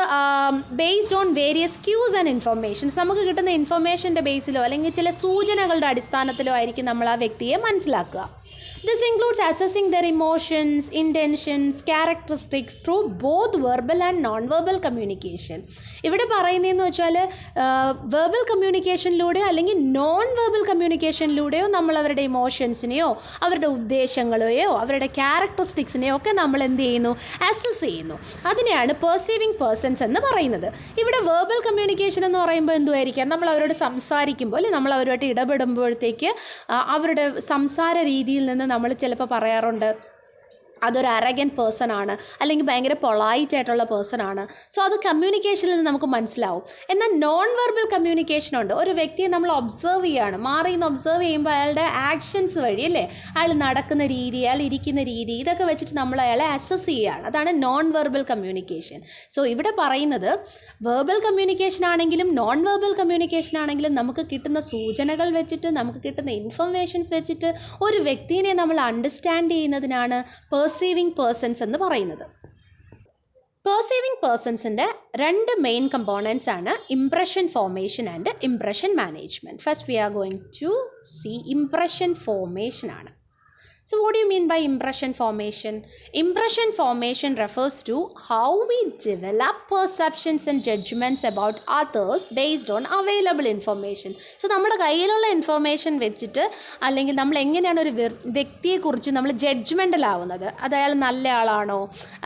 based on various cues and informations, നമുക്ക് കിട്ടുന്ന ഇൻഫർമേഷൻ്റെ ബേസിലോ അല്ലെങ്കിൽ ചില സൂചനകളുടെ അടിസ്ഥാനത്തിലോ ആയിരിക്കും നമ്മൾ ആ വ്യക്തിയെ മനസ്സിലാക്കുക. This includes assessing their emotions, intentions, characteristics through both verbal and non-verbal communication. ഇവിടെ പറയുന്നതെന്ന് വെച്ചാൽ വെർബൽ കമ്മ്യൂണിക്കേഷനിലൂടെയോ അല്ലെങ്കിൽ നോൺ വെർബൽ കമ്മ്യൂണിക്കേഷനിലൂടെയോ നമ്മൾ അവരുടെ ഇമോഷൻസിനെയോ അവരുടെ ഉദ്ദേശങ്ങളെയോ അവരുടെ ക്യാരക്ടറിസ്റ്റിക്സിനെയോ ഒക്കെ നമ്മൾ എന്ത് ചെയ്യുന്നു? അസസ് ചെയ്യുന്നു. അതിനെയാണ് പെർസീവിങ് പേഴ്സൺസ് എന്ന് പറയുന്നത്. ഇവിടെ വെർബൽ കമ്മ്യൂണിക്കേഷൻ എന്ന് പറയുമ്പോൾ എന്തുമായിരിക്കാം? നമ്മൾ അവരോട് സംസാരിക്കുമ്പോൾ അല്ലെങ്കിൽ നമ്മൾ അവരുമായിട്ട് ഇടപെടുമ്പോഴത്തേക്ക് അവരുടെ സംസാര രീതിയിൽ നിന്ന് നമ്മൾ ചിലപ്പോൾ പറയാറുണ്ട് അതൊരു അറഗൻറ്റ് പേഴ്സൺ ആണ്, അല്ലെങ്കിൽ ഭയങ്കര പൊളൈറ്റ് ആയിട്ടുള്ള പേഴ്സൺ ആണ്. സോ അത് കമ്മ്യൂണിക്കേഷനിൽ നിന്ന് നമുക്ക് മനസ്സിലാവും. എന്നാൽ നോൺ വെർബൽ കമ്മ്യൂണിക്കേഷൻ ഉണ്ട്. ഒരു വ്യക്തിയെ നമ്മൾ ഒബ്സർവ് ചെയ്യുകയാണ്, മാറി നിന്ന് ഒബ്സർവ് ചെയ്യുമ്പോൾ അയാളുടെ ആക്ഷൻസ് വഴി അല്ലേ, അയാൾ നടക്കുന്ന രീതി, അയാൾ ഇരിക്കുന്ന രീതി, ഇതൊക്കെ വെച്ചിട്ട് നമ്മൾ അയാളെ അസസ് ചെയ്യുകയാണ്. അതാണ് നോൺ വെർബൽ കമ്മ്യൂണിക്കേഷൻ. സോ ഇവിടെ പറയുന്നത് വെർബൽ കമ്മ്യൂണിക്കേഷൻ ആണെങ്കിലും നോൺ വെർബൽ കമ്മ്യൂണിക്കേഷൻ ആണെങ്കിലും നമുക്ക് കിട്ടുന്ന സൂചനകൾ വെച്ചിട്ട്, നമുക്ക് കിട്ടുന്ന ഇൻഫർമേഷൻസ് വെച്ചിട്ട് ഒരു വ്യക്തിയെ നമ്മൾ അണ്ടർസ്റ്റാൻഡ് ചെയ്യുന്നതിനാണ് പെർസീവിങ് പേഴ്സൺസ് എന്ന് പറയുന്നത്. പെർസീവിങ് പേഴ്സൺസിൻ്റെ രണ്ട് മെയിൻ കമ്പോണൻസ് ആണ് impression formation and impression management. First we are going to see impression formation ആണ്. So what do you mean by impression formation? Impression formation refers to how we develop perceptions and judgments about others based on available information. So നമ്മുടെ കയ്യിലുള്ള information വെച്ചിട്ട് അല്ലെങ്കിൽ നമ്മൾ എങ്ങനെയാണ് ഒരു വ്യക്തിയെക്കുറിച്ച് നമ്മൾ ജഡ്ജ്മെൻ്റലാവുന്നത്, അത് അയാൾ നല്ല ആളാണോ,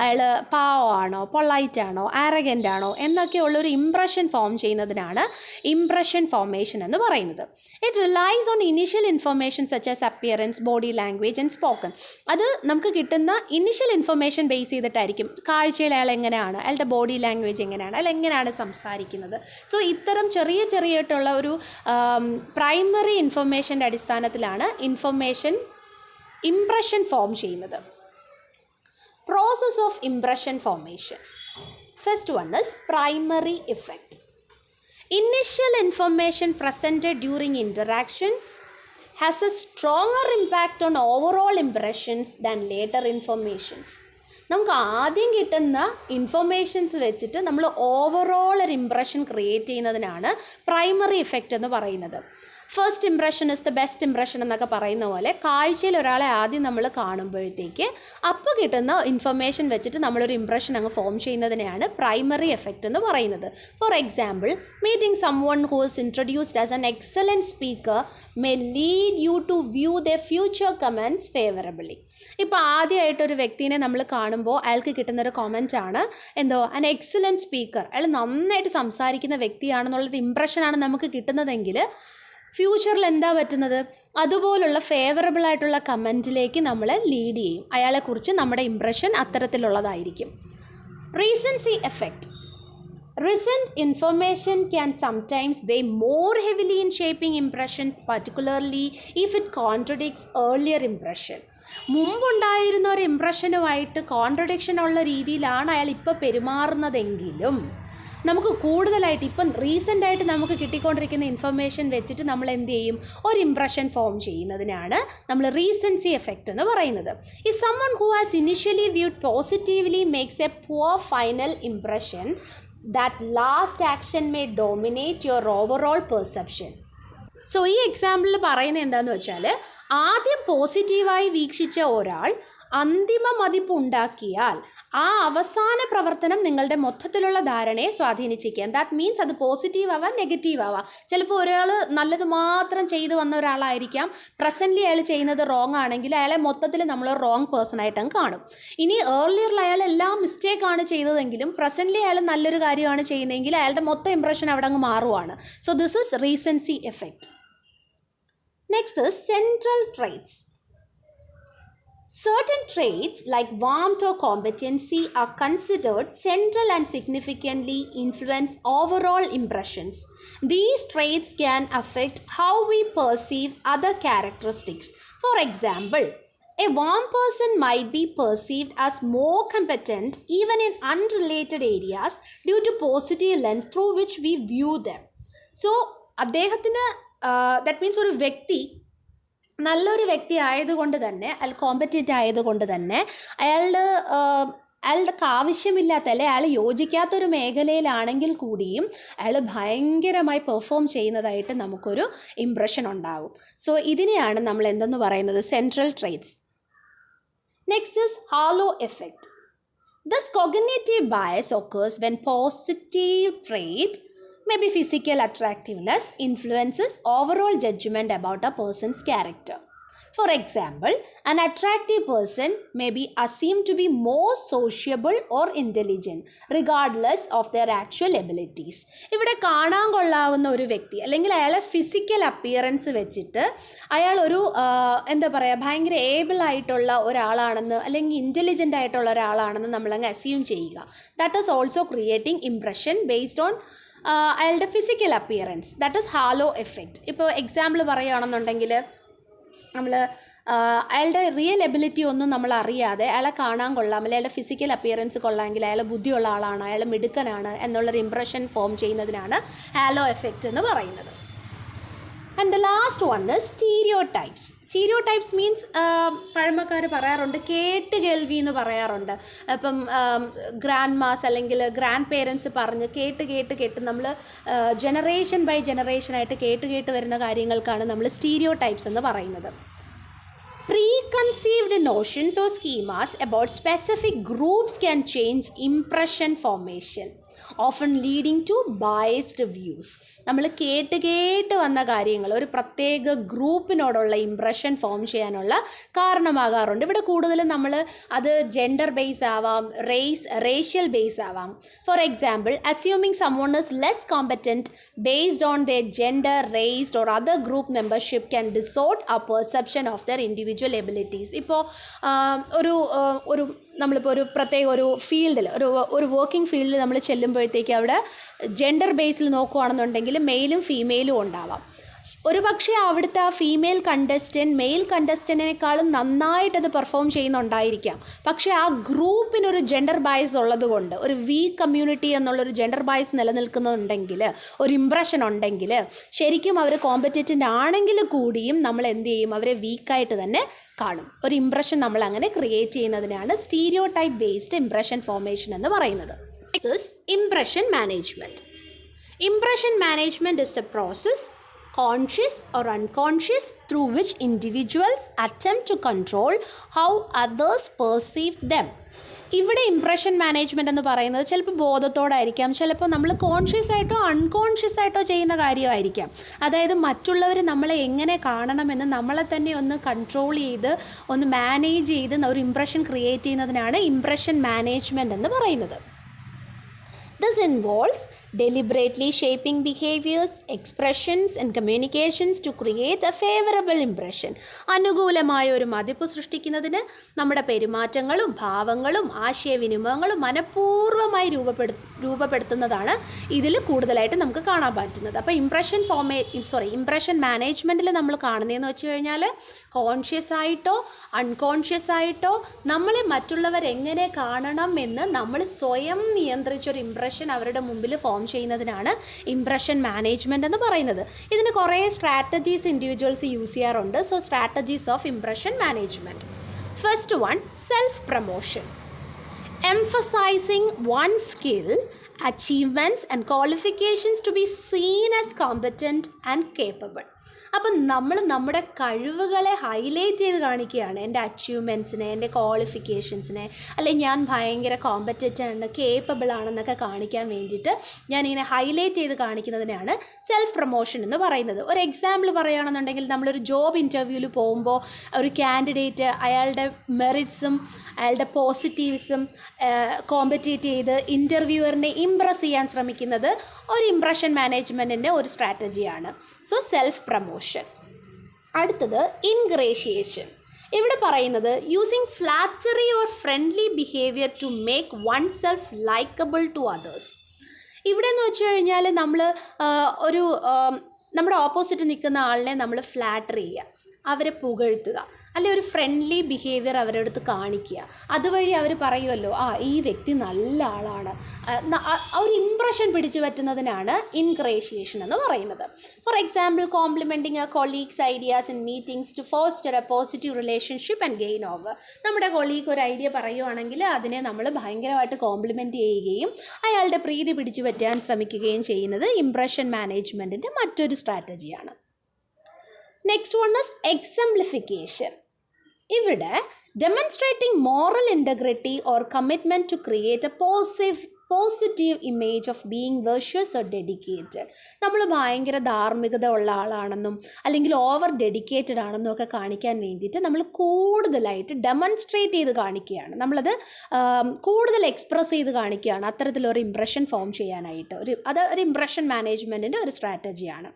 അയാൾ പാവമാണോ, പൊളൈറ്റ് ആണോ, ആരഗൻ്റ് ആണോ എന്നൊക്കെയുള്ളൊരു ഇംപ്രഷൻ ഫോം ചെയ്യുന്നതിനാണ് ഇംപ്രഷൻ ഫോർമേഷൻ എന്ന് പറയുന്നത്. It റിലൈസ് on initial information such as appearance, body language and spoken. അത് നമുക്ക് കിട്ടുന്ന ഇനിഷ്യൽ ഇൻഫർമേഷൻ ബേസ് ചെയ്തിട്ടായിരിക്കും. കാഴ്ചയിൽ അയാൾ എങ്ങനെയാണ്, അയാളുടെ ബോഡി ലാംഗ്വേജ് എങ്ങനെയാണ്, അയാൾ എങ്ങനെയാണ് സംസാരിക്കുന്നത്. സോ ഇത്തരം ചെറിയായിട്ടുള്ള ഒരു പ്രൈമറി ഇൻഫർമേഷൻ്റെ അടിസ്ഥാനത്തിലാണ് ഇംപ്രഷൻ ഫോം ചെയ്യുന്നത്. Process of impression formation. First one is primary effect. Initial information presented during interaction has a stronger impact on overall impressions than later informations. നമുക്ക് ആദ്യം കിട്ടുന്ന ഇൻഫർമേഷൻസ് വെച്ചിട്ട് നമ്മൾ ഓവറോൾ ഒരു ഇംപ്രഷൻ ക്രിയേറ്റ് ചെയ്യുന്നതിനാണ് primary effect എന്ന് പറയുന്നത്. First impression is the best impression എന്നൊക്കെ പറയുന്ന പോലെ കാഴ്ചയിൽ ഒരാളെ ആദ്യം നമ്മൾ കാണുമ്പോഴത്തേക്ക് അപ്പോൾ കിട്ടുന്ന ഇൻഫർമേഷൻ വെച്ചിട്ട് നമ്മളൊരു ഇംപ്രഷൻ അങ്ങ് ഫോം ചെയ്യുന്നതിനെയാണ് പ്രൈമറി എഫക്റ്റ് എന്ന് പറയുന്നത്. For example, meeting someone who is introduced as an excellent speaker may lead you to view the future comments favourably. ഇപ്പോൾ ആദ്യമായിട്ടൊരു വ്യക്തിനെ നമ്മൾ കാണുമ്പോൾ അയാൾക്ക് കിട്ടുന്നൊരു കമൻറ്റാണ് എന്തോ അൻ എക്സലൻറ്റ് സ്പീക്കർ, അയാൾ നന്നായിട്ട് സംസാരിക്കുന്ന വ്യക്തിയാണെന്നുള്ളൊരു ഇംപ്രഷനാണ് നമുക്ക് കിട്ടുന്നതെങ്കിൽ ഫ്യൂച്ചറിൽ എന്താ പറ്റുന്നത്, അതുപോലുള്ള ഫേവറബിൾ ആയിട്ടുള്ള കമൻറ്റിലേക്ക് നമ്മളെ ലീഡ് ചെയ്യും. അയാളെക്കുറിച്ച് നമ്മുടെ ഇംപ്രഷൻ അത്തരത്തിലുള്ളതായിരിക്കും. Recency effect. Recent information can sometimes weigh more heavily in shaping impressions, particularly if it contradicts earlier impression. മുമ്പുണ്ടായിരുന്ന ഒരു ഇംപ്രഷനുമായിട്ട് കോൺട്രഡിക്ഷൻ ഉള്ള രീതിയിലാണ് അയാൾ ഇപ്പോൾ പെരുമാറുന്നതെങ്കിലും നമുക്ക് കൂടുതലായിട്ട് ഇപ്പം റീസെൻ്റായിട്ട് നമുക്ക് കിട്ടിക്കൊണ്ടിരിക്കുന്ന ഇൻഫർമേഷൻ വെച്ചിട്ട് നമ്മൾ എന്ത് ചെയ്യും, ഒരു ഇംപ്രഷൻ ഫോം ചെയ്യുന്നതിനാണ് നമ്മൾ റീസൻസി എഫക്റ്റ് എന്ന് പറയുന്നത്. If someone who has initially viewed positively makes a poor final impression, that last action may dominate your overall perception. So ഈ എക്സാമ്പിളിൽ പറയുന്നത് എന്താണെന്ന് വെച്ചാൽ, ആദ്യം പോസിറ്റീവായി വീക്ഷിച്ച ഒരാൾ അന്തിമ മതിപ്പുണ്ടാക്കിയാൽ ആ അവസാന പ്രവർത്തനം നിങ്ങളുടെ മൊത്തത്തിലുള്ള ധാരണയെ സ്വാധീനിച്ചിരിക്കാം. ദാറ്റ് മീൻസ് അത് പോസിറ്റീവ് ആവാം, നെഗറ്റീവ് ആവാം. ചിലപ്പോൾ ഒരാൾ നല്ലത് മാത്രം ചെയ്തു വന്ന ഒരാളായിരിക്കാം, പ്രസൻ്റ്ലി അയാൾ ചെയ്യുന്നത് റോങ് ആണെങ്കിൽ അയാളെ മൊത്തത്തിൽ നമ്മൾ റോങ് പേഴ്സൺ ആയിട്ടും കാണും. ഇനി ഏർലിയറിൽ അയാൾ എല്ലാം മിസ്റ്റേക്കാണ് ചെയ്തതെങ്കിലും പ്രസൻ്റ്ലി അയാൾ നല്ലൊരു കാര്യമാണ് ചെയ്യുന്നതെങ്കിൽ അയാളുടെ മൊത്തം ഇംപ്രഷൻ അവിടെ അങ്ങ് മാറുവാണ്. So this is recency effect. Next is central traits. Certain traits like warmth or competency are considered central and significantly influence overall impressions. These traits can affect how we perceive other characteristics. For example, a warm person might be perceived as more competent even in unrelated areas due to positive lens through which we view them. So, that means ഒരു വ്യക്തി നല്ലൊരു വ്യക്തി ആയതുകൊണ്ട് തന്നെ, അയാൾ competent ആയതുകൊണ്ട് തന്നെ അയാളുടെ ആവശ്യമില്ലാത്ത അല്ലെ അയാൾ യോജിക്കാത്തൊരു മേഖലയിലാണെങ്കിൽ കൂടിയും അയാൾ ഭയങ്കരമായി പെർഫോം ചെയ്യുന്നതായിട്ട് നമുക്കൊരു ഇംപ്രഷൻ ഉണ്ടാകും. സോ ഇതിനെയാണ് നമ്മൾ എന്തെന്ന് പറയുന്നത്, central traits. Next is hello effect. This cognitive bias occurs when positive trait, maybe physical attractiveness, influences overall judgment about a person's character. For example, an attractive person may be assumed to be more sociable or intelligent regardless of their actual abilities. ഇവിടെ കാണാൻ കൊള്ളാവുന്ന ഒരു വ്യക്തി അല്ലെങ്കിൽ അയാളെ physical appearance വെച്ചിട്ട് അയാൾ ഒരു എന്താ പറയുക ഭയങ്കര ഏബിൾ ആയിട്ടുള്ള ഒരാളാണെന്ന് അല്ലെങ്കിൽ ഇൻ്റലിജൻ്റ് ആയിട്ടുള്ള ഒരാളാണെന്ന് നമ്മളങ്ങ് അസ്യൂം ചെയ്യുക. That is also creating impression based on അയാളുടെ physical appearance. That is halo effect. ഇപ്പോൾ എക്സാമ്പിൾ പറയുകയാണെന്നുണ്ടെങ്കിൽ നമ്മൾ അയാളുടെ റിയൽ എബിലിറ്റി ഒന്നും നമ്മൾ അറിയാതെ അയാളെ കാണാൻ കൊള്ളാം, അല്ലെങ്കിൽ അയാളുടെ ഫിസിക്കൽ അപ്പിയറൻസ് കൊള്ളാമെങ്കിൽ അയാൾ ബുദ്ധിയുള്ള ആളാണ്, അയാൾ മിടുക്കനാണ് എന്നുള്ളൊരു ഇംപ്രഷൻ ഫോം ചെയ്യുന്നതിനാണ് ഹാലോ എഫക്റ്റ് എന്ന് പറയുന്നത്. And the last one is stereotypes. Stereotypes means പഴമക്കാർ പറയാറുണ്ട് കേട്ട് കേൾവി എന്ന് പറയാറുണ്ട്. ഇപ്പം ഗ്രാൻഡ് മാസ് അല്ലെങ്കിൽ ഗ്രാൻഡ് പേരൻസ് പറഞ്ഞ് കേട്ട് നമ്മൾ ജനറേഷൻ ബൈ ജനറേഷനായിട്ട് കേട്ട് വരുന്ന കാര്യങ്ങൾക്കാണ് നമ്മൾ സ്റ്റീരിയോടൈപ്സ് എന്ന് പറയുന്നത്. Preconceived notions or schemas about specific groups can change impression formation, often leading to biased views. നമ്മൾ കേട്ട് വന്ന കാര്യങ്ങൾ ഒരു പ്രത്യേക ഗ്രൂപ്പിനോടുള്ള ഇംപ്രഷൻ ഫോം ചെയ്യാനുള്ള കാരണമാകാറുണ്ട്. ഇവിടെ കൂടുതലും നമ്മൾ അത് ജെൻഡർ ബേസ് ആവാം, റേഷ്യൽ ബേസ് ആവാം. For example, assuming someone is less competent based on their gender, race or other group membership can distort our perception of their individual abilities. ഇപ്പോൾ ഒരു നമ്മളിപ്പോൾ ഒരു പ്രത്യേക ഒരു ഫീൽഡിൽ ഒരു വർക്കിംഗ് ഫീൽഡിൽ നമ്മൾ ചെല്ലുമ്പോഴത്തേക്ക് അവിടെ ജെൻഡർ ബേസിൽ നോക്കുകയാണെന്നുണ്ടെങ്കിൽ മെയിലും ഫീമെയിലും ഉണ്ടാവാം. ഒരു പക്ഷേ അവിടുത്തെ ആ ഫീമെയിൽ കണ്ടസ്റ്റൻറ്റ് മെയിൽ കണ്ടസ്റ്റൻറ്റിനേക്കാളും നന്നായിട്ടത് പെർഫോം ചെയ്യുന്നുണ്ടായിരിക്കാം. പക്ഷേ ആ ഗ്രൂപ്പിനൊരു ജെൻഡർ ബയസ് ഉള്ളത് കൊണ്ട്, ഒരു വീക്ക് കമ്മ്യൂണിറ്റി എന്നുള്ളൊരു ജെൻഡർ ബയസ് നിലനിൽക്കുന്നുണ്ടെങ്കിൽ, ഒരു ഇംപ്രഷൻ ഉണ്ടെങ്കിൽ ശരിക്കും അവർ കോമ്പറ്റൻ്റ് ആണെങ്കിൽ കൂടിയും നമ്മൾ എന്ത് ചെയ്യും, അവരെ വീക്കായിട്ട് തന്നെ കാണും. ഒരു ഇംപ്രഷൻ നമ്മൾ അങ്ങനെ ക്രിയേറ്റ് ചെയ്യുന്നതിനാണ് stereo type based impression formation എന്ന് പറയുന്നത്. Next is impression management. Impression management is A process, conscious or unconscious, through which individuals attempt to control how others perceive them. ഇവിടെ ഇംപ്രഷൻ മാനേജ്മെൻറ്റ് എന്ന് പറയുന്നത് ചിലപ്പോൾ ബോധത്തോടായിരിക്കാം, ചിലപ്പോൾ നമ്മൾ കോൺഷ്യസ് ആയിട്ടോ അൺകോൺഷ്യസ് ആയിട്ടോ ചെയ്യുന്ന കാര്യമായിരിക്കാം. അതായത് മറ്റുള്ളവർ നമ്മളെ എങ്ങനെ കാണണമെന്ന് നമ്മളെ തന്നെ ഒന്ന് കൺട്രോൾ ചെയ്ത് ഒന്ന് മാനേജ് ചെയ്ത് ഒരു ഇംപ്രഷൻ ക്രിയേറ്റ് ചെയ്യുന്നതിനാണ് ഇംപ്രഷൻ മാനേജ്മെൻറ്റ് എന്ന് പറയുന്നത്. This involves deliberately shaping behaviors, expressions and communications to create a favorable impression. അനുകൂലമായ ഒരു മതിപ്പ് സൃഷ്ടിക്കുന്നതിന് നമ്മുടെ പെരുമാറ്റങ്ങളും ഭാവങ്ങളും ആശയവിനിമയങ്ങളും മനഃപൂർവ്വമായി രൂപപ്പെടുത്തുന്നതാണ് ഇതിൽ കൂടുതലായിട്ട് നമുക്ക് കാണാൻ പറ്റുന്നത്. അപ്പോൾ ഇംപ്രഷൻ മാനേജ്മെൻറ്റിൽ നമ്മൾ കാണുന്നതെന്ന് വെച്ച് കഴിഞ്ഞാൽ കോൺഷ്യസ് ആയിട്ടോ അൺകോൺഷ്യസ് ആയിട്ടോ നമ്മളെ മറ്റുള്ളവർ എങ്ങനെ കാണണം എന്ന് നമ്മൾ സ്വയം നിയന്ത്രിച്ചൊരു ഇംപ്രഷൻ അവരുടെ മുമ്പിൽ ഫോം ചെയ്യുന്നതിനാണ് ഇംപ്രഷൻ മാനേജ്മെൻറ്റ് എന്ന് പറയുന്നത്. ഇതിന് കുറേ സ്ട്രാറ്റജീസ് ഇൻഡിവിജ്വൽസ് യൂസ് ചെയ്യാറുണ്ട്. So strategies of impression management. First one, self promotion. Emphasizing one's skill, achievements and qualifications to be seen as competent and capable. അപ്പം നമ്മൾ നമ്മുടെ കഴിവുകളെ ഹൈലൈറ്റ് ചെയ്ത് കാണിക്കുകയാണ്. എൻ്റെ അച്ചീവ്മെൻറ്റ്സിനെ, എൻ്റെ ക്വാളിഫിക്കേഷൻസിനെ, അല്ലെങ്കിൽ ഞാൻ ഭയങ്കര കോമ്പറ്റൻ്റ് ആണ്, കേപ്പബിൾ ആണെന്നൊക്കെ കാണിക്കാൻ വേണ്ടിയിട്ട് ഞാനിങ്ങനെ ഹൈലൈറ്റ് ചെയ്ത് കാണിക്കുന്നതിനാണ് സെൽഫ് പ്രൊമോഷൻ എന്ന് പറയുന്നത്. ഒരു എക്സാമ്പിൾ പറയുകയാണെന്നുണ്ടെങ്കിൽ, നമ്മളൊരു ജോബ് ഇൻ്റർവ്യൂവിൽ പോകുമ്പോൾ ഒരു കാൻഡിഡേറ്റ് അയാളുടെ മെറിറ്റ്സും അയാളുടെ പോസിറ്റീവ്സും കോമ്പറ്റേറ്റ് ചെയ്ത് ഇൻ്റർവ്യൂവറിനെ ഇംപ്രസ് ചെയ്യാൻ ശ്രമിക്കുന്നത് ഒരു ഇംപ്രഷൻ മാനേജ്മെൻറ്റിൻ്റെ ഒരു സ്ട്രാറ്റജിയാണ്. So self promotion. അടുത്തത് ഇൻഗ്രേഷിയേഷൻ. ഇവിടെ പറയുന്നത് using flattery or friendly behaviour to make oneself likeable to others. ഇവിടെ എന്ന് വെച്ച് കഴിഞ്ഞാൽ നമ്മൾ നമ്മുടെ ഓപ്പോസിറ്റ് നിൽക്കുന്ന ആളിനെ നമ്മൾ ഫ്ലാറ്റർ ചെയ്യുക, അവരെ പുകഴ്ത്തുക, അല്ലെ ഒരു ഫ്രണ്ട്ലി ബിഹേവിയർ അവരുടെ അടുത്ത് കാണിക്കുക. അതുവഴി അവർ പറയുമല്ലോ, ഈ വ്യക്തി നല്ല ആളാണ്. ഒരു ഇംപ്രഷൻ പിടിച്ചു പറ്റുന്നതിനാണ് ഇൻഗ്രേഷിയേഷൻ എന്ന് പറയുന്നത്. For example, complimenting a colleague's ideas in meetings to foster a positive relationship and gain over. നമ്മുടെ കൊളീഗ് ഒരു ഐഡിയ പറയുവാണെങ്കിൽ അതിനെ നമ്മൾ ഭയങ്കരമായിട്ട് കോംപ്ലിമെൻറ്റ് ചെയ്യുകയും അയാളുടെ പ്രീതി പിടിച്ചു പറ്റാൻ ശ്രമിക്കുകയും ചെയ്യുന്നത് ഇംപ്രഷൻ മാനേജ്മെൻറ്റിൻ്റെ മറ്റൊരു സ്ട്രാറ്റജിയാണ്. Next one is exemplification. ഇവിടെ demonstrating moral integrity or commitment to create a positive image of being virtuous or dedicated. നമ്മൾ ഭയങ്കര ധാർമ്മികത ഉള്ള ആളാണെന്നും അല്ലെങ്കിൽ ഓവർ ഡെഡിക്കേറ്റഡ് ആണെന്നും ഒക്കെ കാണിക്കാൻ വേണ്ടിയിട്ട് നമ്മൾ കൂടുതലായിട്ട് ഡെമോൺസ്ട്രേറ്റ് ചെയ്ത് കാണിക്കുകയാണ്, നമ്മളത് കൂടുതൽ എക്സ്പ്രസ് ചെയ്ത് കാണിക്കുകയാണ്, അത്തരത്തിലൊരു ഇംപ്രഷൻ ഫോം ചെയ്യാനായിട്ട്. ഒരു ഇംപ്രഷൻ മാനേജ്മെൻറ്റിൻ്റെ ഒരു സ്ട്രാറ്റജിയാണ്.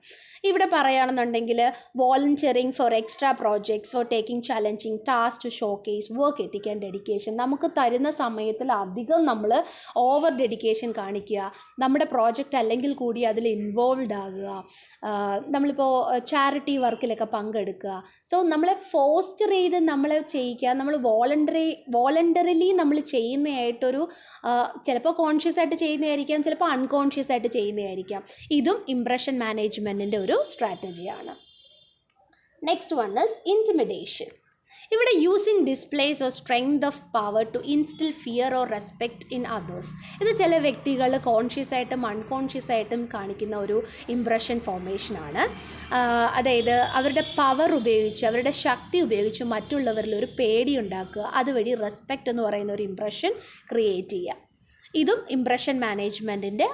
ഇവിടെ പറയുകയാണെന്നുണ്ടെങ്കിൽ volunteering for extra projects or taking challenging task to showcase work ethic and dedication. നമുക്ക് തരുന്ന സമയത്തിൽ അധികം നമ്മൾ ഓവർ ഡെഡിക്കേഷൻ കാണിക്കുക, നമ്മുടെ പ്രോജക്റ്റ് അല്ലെങ്കിൽ കൂടി അതിൽ ഇൻവോൾവ് ആകുക, നമ്മളിപ്പോൾ ചാരിറ്റി വർക്കിലൊക്കെ പങ്കെടുക്കുക. സോ നമ്മളെ ഫോസ്റ്റർ ചെയ്ത് നമ്മളെ ചെയ്യിക്കുക, നമ്മൾ വോളണ്ടറിലി നമ്മൾ ചെയ്യുന്നതായിട്ടൊരു ചിലപ്പോൾ കോൺഷ്യസ് ആയിട്ട് ചെയ്യുന്നതായിരിക്കാം, ചിലപ്പോൾ അൺകോൺഷ്യസ് ആയിട്ട് ചെയ്യുന്നതായിരിക്കാം. ഇതും ഇംപ്രഷൻ മാനേജ്മെൻറ്റിൻ്റെ ഒരു സ്ട്രാറ്റജിയാണ്. Next one is intimidation. ഇവിടെ using displays or strength of power to instil fear or respect in others. ഇത് ചില വ്യക്തികൾ കോൺഷ്യസ് ആയിട്ടും അൺകോൺഷ്യസ് ആയിട്ടും കാണിക്കുന്ന ഒരു ഇംപ്രഷൻ ഫോർമേഷനാണ്. അതായത് അവരുടെ പവർ ഉപയോഗിച്ച്, അവരുടെ ശക്തി ഉപയോഗിച്ച് മറ്റുള്ളവരിൽ ഒരു പേടി ഉണ്ടാക്കുക, അതുവഴി റെസ്പെക്റ്റ് എന്ന് പറയുന്ന ഒരു ഇംപ്രഷൻ ക്രിയേറ്റ് ചെയ്യുക. ഇതും ഇംപ്രഷൻ മാനേജ്മെൻറ്റിൻ്റെ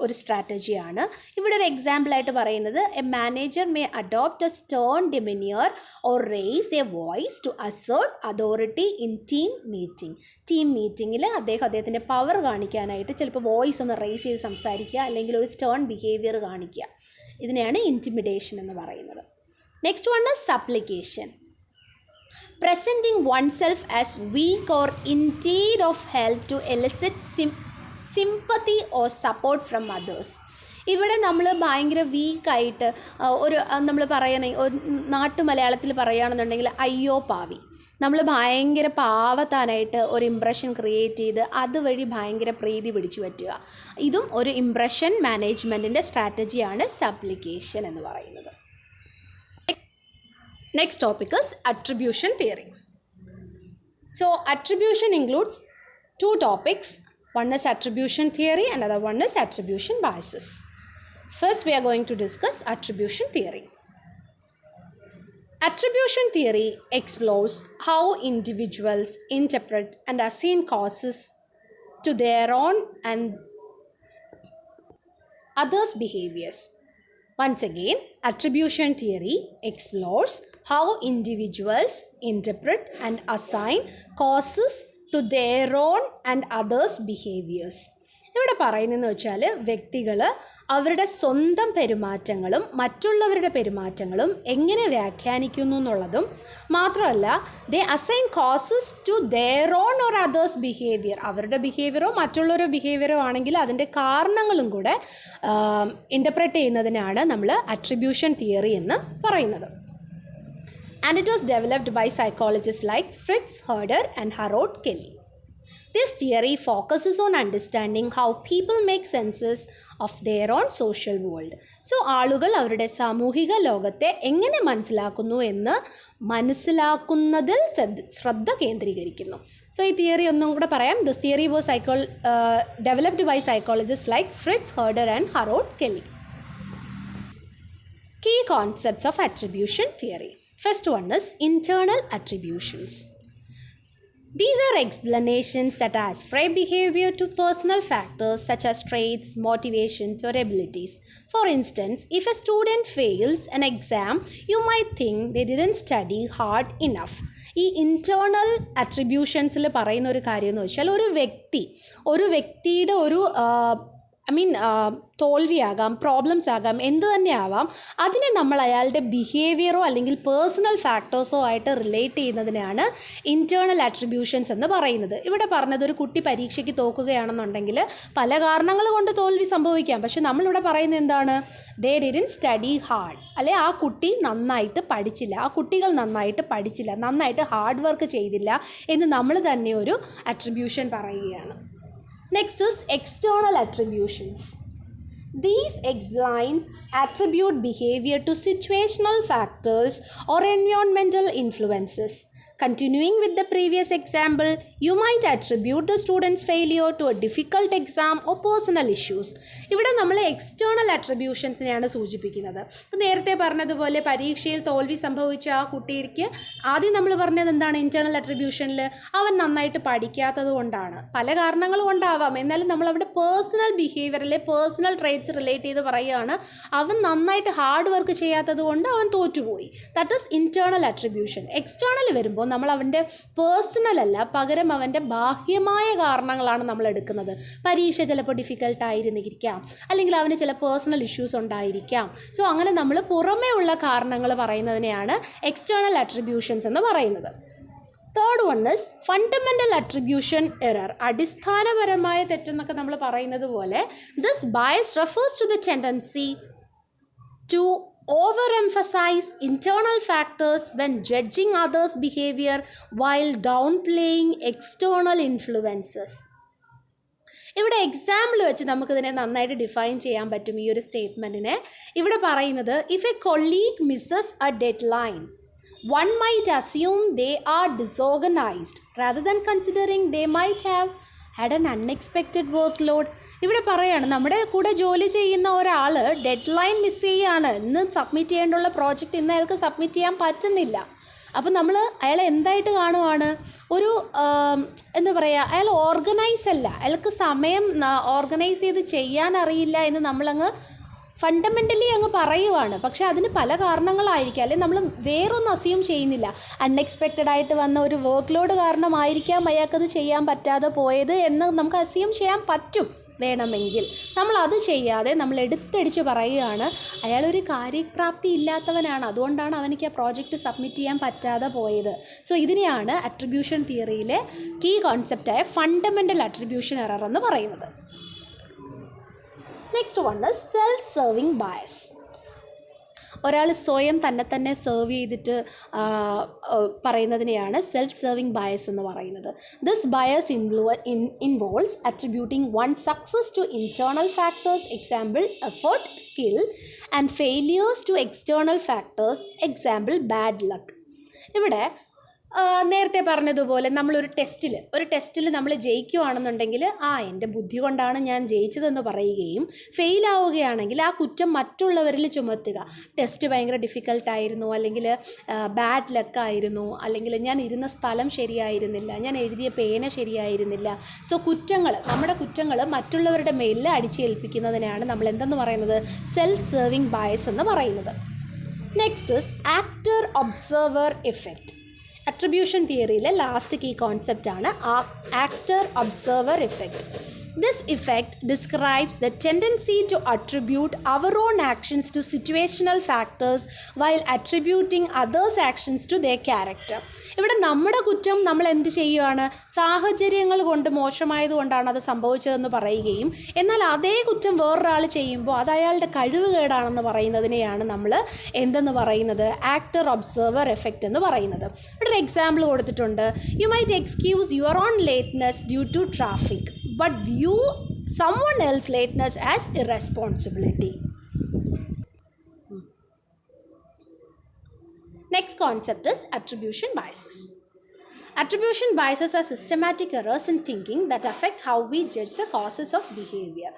ഒരു സ്ട്രാറ്റജിയാണ്. ഇവിടെ ഒരു എക്സാമ്പിളായിട്ട് പറയുന്നത്, a manager may adopt a stern demeanour or raise a voice to assert authority in team meeting. Team മീറ്റിങ്ങിൽ അദ്ദേഹത്തിൻ്റെ പവർ കാണിക്കാനായിട്ട് ചിലപ്പോൾ വോയിസ് ഒന്ന് റേസ് ചെയ്ത് സംസാരിക്കുക, അല്ലെങ്കിൽ ഒരു സ്റ്റേൺ ബിഹേവിയർ കാണിക്കുക. ഇതിനെയാണ് ഇൻറ്റിമിഡേഷൻ എന്ന് പറയുന്നത്. Next one is supplication. Presenting oneself as weak or in need of help to elicit sympathy or support from others. ഇവിടെ നമ്മൾ ഭയങ്കര വീക്കായിട്ട് നമ്മൾ നാട്ടു മലയാളത്തിൽ പറയുകയാണെന്നുണ്ടെങ്കിൽ അയ്യോ പാവി, നമ്മൾ ഭയങ്കര പാവത്താനായിട്ട് ഒരു ഇംപ്രഷൻ ക്രിയേറ്റ് ചെയ്ത് അതുവഴി ഭയങ്കര പ്രീതി പിടിച്ചു പറ്റുക. ഇതും ഒരു ഇംപ്രഷൻ മാനേജ്മെൻറ്റിൻ്റെ സ്ട്രാറ്റജിയാണ് സപ്ലിക്കേഷൻ എന്ന് പറയുന്നത്. Next topic is attribution theory. So attribution includes two topics. One is attribution theory and another one is attribution biases. First we are going to discuss attribution theory. Attribution theory explores how individuals interpret and assign causes to their own and others' behaviors. Once again, attribution theory explores how individuals interpret and assign causes to their own and others' behaviors. ഇവിടെ പറയുന്നതെന്ന് വെച്ചാൽ വ്യക്തികൾ അവരുടെ സ്വന്തം പെരുമാറ്റങ്ങളും മറ്റുള്ളവരുടെ പെരുമാറ്റങ്ങളും എങ്ങനെ വ്യാഖ്യാനിക്കുന്നു എന്നുള്ളതും മാത്രമല്ല, they assign causes to their own or others behaviour. അവരുടെ ബിഹേവിയറോ മറ്റുള്ളവരുടെ ബിഹേവിയറോ ആണെങ്കിൽ അതിൻ്റെ കാരണങ്ങളും കൂടെ ഇൻ്റർപ്രറ്റ് ചെയ്യുന്നതിനാണ് നമ്മൾ അട്രിബ്യൂഷൻ തിയറി എന്ന് പറയുന്നത്. And it was developed by psychologists like Fritz Herder and Harold Kelly. This theory focuses on understanding how people make senses of their own social world. So, ആളുകൾ അവരുടെ സാമൂഹിക ലോകത്തെ എങ്ങനെ മനസ്സിലാക്കുന്നു എന്ന് മനസ്സിലാക്കുന്നതിൽ ശ്രദ്ധ കേന്ദ്രീകരിക്കുന്നു. സോ ഈ തിയറി ഒന്നും കൂടെ പറയാം. This theory was developed by psychologist like Fritz Heider and Harold Kelley. Key concepts of attribution theory. First one is internal attributions. These are explanations that ascribe behavior to personal factors such as traits, motivations, or abilities. For instance, if a student fails an exam, you might think they didn't study hard enough. ഈ internal അട്രിബ്യൂഷൻസിൽ പറയുന്ന ഒരു കാര്യം എന്ന് വെച്ചാൽ ഒരു വ്യക്തിയുടെ ഒരു തോൽവിയാകാം, problems ആകാം, എന്ത് തന്നെ ആവാം, അതിനെ നമ്മൾ അയാളുടെ ബിഹേവിയറോ അല്ലെങ്കിൽ പേഴ്സണൽ ഫാക്ടേഴ്സോ ആയിട്ട് റിലേറ്റ് ചെയ്യുന്നതിനാണ് ഇൻറ്റേർണൽ അട്രിബ്യൂഷൻസ് എന്ന് പറയുന്നത്. ഇവിടെ പറഞ്ഞത് ഒരു കുട്ടി പരീക്ഷയ്ക്ക് തോക്കുകയാണെന്നുണ്ടെങ്കിൽ പല കാരണങ്ങൾ കൊണ്ട് തോൽവി സംഭവിക്കാം. പക്ഷെ നമ്മളിവിടെ പറയുന്നത് എന്താണ്? ദേ ഡിഡ്ന്റ് സ്റ്റഡി ഹാർഡ്, അല്ലെ ആ കുട്ടി നന്നായിട്ട് പഠിച്ചില്ല, ആ കുട്ടികൾ നന്നായിട്ട് പഠിച്ചില്ല, നന്നായിട്ട് ഹാർഡ് വർക്ക് ചെയ്തില്ല എന്ന് നമ്മൾ തന്നെ ഒരു അട്രിബ്യൂഷൻ പറയുകയാണ്. Next is external attributions. These explains attribute behavior to situational factors or environmental influences. Continuing with the previous example, you might attribute the student's failure to a difficult exam or personal issues. ഇവിടെ നമ്മൾ external അട്രിബ്യൂഷൻസിനെയാണ് സൂചിപ്പിക്കുന്നത്. ഇപ്പോൾ നേരത്തെ പറഞ്ഞതുപോലെ പരീക്ഷയിൽ തോൽവി സംഭവിച്ച ആ കുട്ടിക്ക് ആദ്യം നമ്മൾ പറഞ്ഞത് എന്താണ്? ഇൻറ്റേർണൽ അട്രിബ്യൂഷനിൽ അവൻ നന്നായിട്ട് പഠിക്കാത്തത് കൊണ്ടാണ്, പല കാരണങ്ങൾ കൊണ്ടാവാം. എന്നാലും നമ്മളവിടെ പേഴ്സണൽ ബിഹേവിയറിലെ പേഴ്സണൽ ട്രേറ്റ്സ് റിലേറ്റ് ചെയ്ത് പറയുകയാണ്, അവൻ നന്നായിട്ട് ഹാർഡ് വർക്ക് ചെയ്യാത്തത് കൊണ്ട് അവൻ തോറ്റുപോയി. That is internal attribution. External വരുമ്പോൾ നമ്മൾ അവൻ്റെ പേഴ്സണൽ അല്ല, പകരം അവൻ്റെ ബാഹ്യമായ കാരണങ്ങളാണ് നമ്മൾ എടുക്കുന്നത്. പരീക്ഷ ചിലപ്പോൾ ഡിഫിക്കൽട്ടായിരുന്നിരിക്കാം, അല്ലെങ്കിൽ അവന് ചില പേഴ്സണൽ ഇഷ്യൂസ് ഉണ്ടായിരിക്കാം. സോ അങ്ങനെ നമ്മൾ പുറമേ ഉള്ള കാരണങ്ങൾ പറയുന്നതിനെയാണ് എക്സ്റ്റേണൽ അട്രിബ്യൂഷൻസ് എന്ന് പറയുന്നത്. Third one is fundamental attribution error. അടിസ്ഥാനപരമായ തെറ്റെന്നൊക്കെ നമ്മൾ പറയുന്നത് പോലെ this bias refers to the tendency to overemphasize internal factors when judging others' behavior while downplaying external influences. ഇവിടെ എക്സാമ്പിൾ വെച്ച് നമുക്കിതിനെ നന്നായിട്ട് ഡിഫൈൻ ചെയ്യാൻ പറ്റും ഈ ഒരു സ്റ്റേറ്റ്മെൻറ്റിനെ. ഇവിടെ പറയുന്നത്, if a colleague misses a deadline, one might assume they are disorganized rather than considering they might have had an unexpected workload. ഇവിടെ പറയാണ്, നമ്മുടെ കൂടെ ജോലി ചെയ്യുന്ന ഒരാൾ ഡെഡ് ലൈൻ മിസ് ചെയ്യുകയാണ്, ഇന്ന് സബ്മിറ്റ് ചെയ്യേണ്ടുള്ള പ്രോജക്റ്റ് ഇന്ന് അയാൾക്ക് സബ്മിറ്റ് ചെയ്യാൻ പറ്റുന്നില്ല. അപ്പോൾ നമ്മൾ അയാളെ എന്തായിട്ട് കാണുവാണ്? ഒരു എന്താ പറയുക, അയാൾ ഓർഗനൈസ് അല്ല, അയാൾക്ക് സമയം ഓർഗനൈസ് ചെയ്ത് ചെയ്യാൻ അറിയില്ല എന്ന് നമ്മളങ്ങ് ഫണ്ടമെൻ്റലി അങ്ങ് പറയുവാണ്. പക്ഷേ അതിന് പല കാരണങ്ങളായിരിക്കാം, അല്ലെങ്കിൽ നമ്മൾ വേറൊന്നും അസ്യൂം ചെയ്യുന്നില്ല. അൺഎക്സ്പെക്റ്റഡ് ആയിട്ട് വന്ന ഒരു വർക്ക് ലോഡ് കാരണമായിരിക്കാം അയാൾക്കത് ചെയ്യാൻ പറ്റാതെ പോയത് എന്ന് നമുക്ക് അസ്യൂം ചെയ്യാൻ പറ്റും വേണമെങ്കിൽ. നമ്മൾ അത് ചെയ്യാതെ നമ്മൾ എടുത്തടിച്ച് പറയുകയാണ്, അയാളൊരു കാര്യപ്രാപ്തി ഇല്ലാത്തവനാണ്, അതുകൊണ്ടാണ് അവനിക്ക് ആ പ്രോജക്റ്റ് സബ്മിറ്റ് ചെയ്യാൻ പറ്റാതെ പോയത്. സോ ഇതിനെയാണ് attribution തിയറിയിലെ key കോൺസെപ്റ്റായ fundamental attribution error എന്ന് പറയുന്നത്. Next one is self serving bias. ഒരാൾ സ്വയം തന്നെ സെർവ് ചെയ്തിട്ട് പറയുന്നതിനെയാണ് സെൽഫ് സെർവിങ് ബയസ് എന്ന് പറയുന്നത്. This bias involves attributing one success to internal factors, example effort, skill, and failures to external factors, example bad luck. ഇവിടെ നേരത്തെ പറഞ്ഞതുപോലെ നമ്മളൊരു ടെസ്റ്റിൽ നമ്മൾ ജയിക്കുകയാണെന്നുണ്ടെങ്കിൽ എൻ്റെ ബുദ്ധി കൊണ്ടാണ് ഞാൻ ജയിച്ചതെന്ന് പറയുകയും, ഫെയിലാവുകയാണെങ്കിൽ ആ കുറ്റം മറ്റുള്ളവരിൽ ചുമത്തുക. ടെസ്റ്റ് ഭയങ്കര ഡിഫിക്കൽട്ടായിരുന്നു, അല്ലെങ്കിൽ ബാഡ് ലക്കായിരുന്നു, അല്ലെങ്കിൽ ഞാൻ ഇരുന്ന സ്ഥലം ശരിയായിരുന്നില്ല, ഞാൻ എഴുതിയ പേന ശരിയായിരുന്നില്ല. സോ നമ്മുടെ കുറ്റങ്ങൾ മറ്റുള്ളവരുടെ മേലിൽ അടിച്ചേൽപ്പിക്കുന്നതിനാണ് നമ്മൾ എന്തെന്ന് പറയുന്നത്? സെൽഫ് സെർവിങ് ബയസ് എന്ന് പറയുന്നത്. Next is actor observer effect. Attribution തിയറിയിലെ ലാസ്റ്റ് കീ കോൺസെപ്റ്റാണ് actor observer effect. This effect describes the tendency to attribute our own actions to situational factors while attributing others' actions to their character. ഇവിടെ നമ്മുടെ കുറ്റം നമ്മൾ എന്ത് ചെയ്യുകയാണ്? സാഹചര്യങ്ങൾ കൊണ്ട് മോശമായതുകൊണ്ടാണ് അത് സംഭവിച്ചതെന്ന് പറയുകയും, എന്നാൽ അതേ കുറ്റം വേറൊരാൾ ചെയ്യുമ്പോൾ അത് അയാളുടെ കഴിവുകേടാണെന്ന് പറയുന്നതിനെയാണ് നമ്മൾ എന്തെന്ന് പറയുന്നത്? ആക്ടർ ഒബ്സർവർ എഫക്റ്റ് എന്ന് പറയുന്നത്. ഇവിടെ ഒരു എക്സാമ്പിൾ കൊടുത്തിട്ടുണ്ട്. You might excuse your own lateness due to traffic but view someone else's lateness as irresponsibility. Next concept is attribution biases. Attribution biases are systematic errors in thinking that affect how we judge the causes of behavior.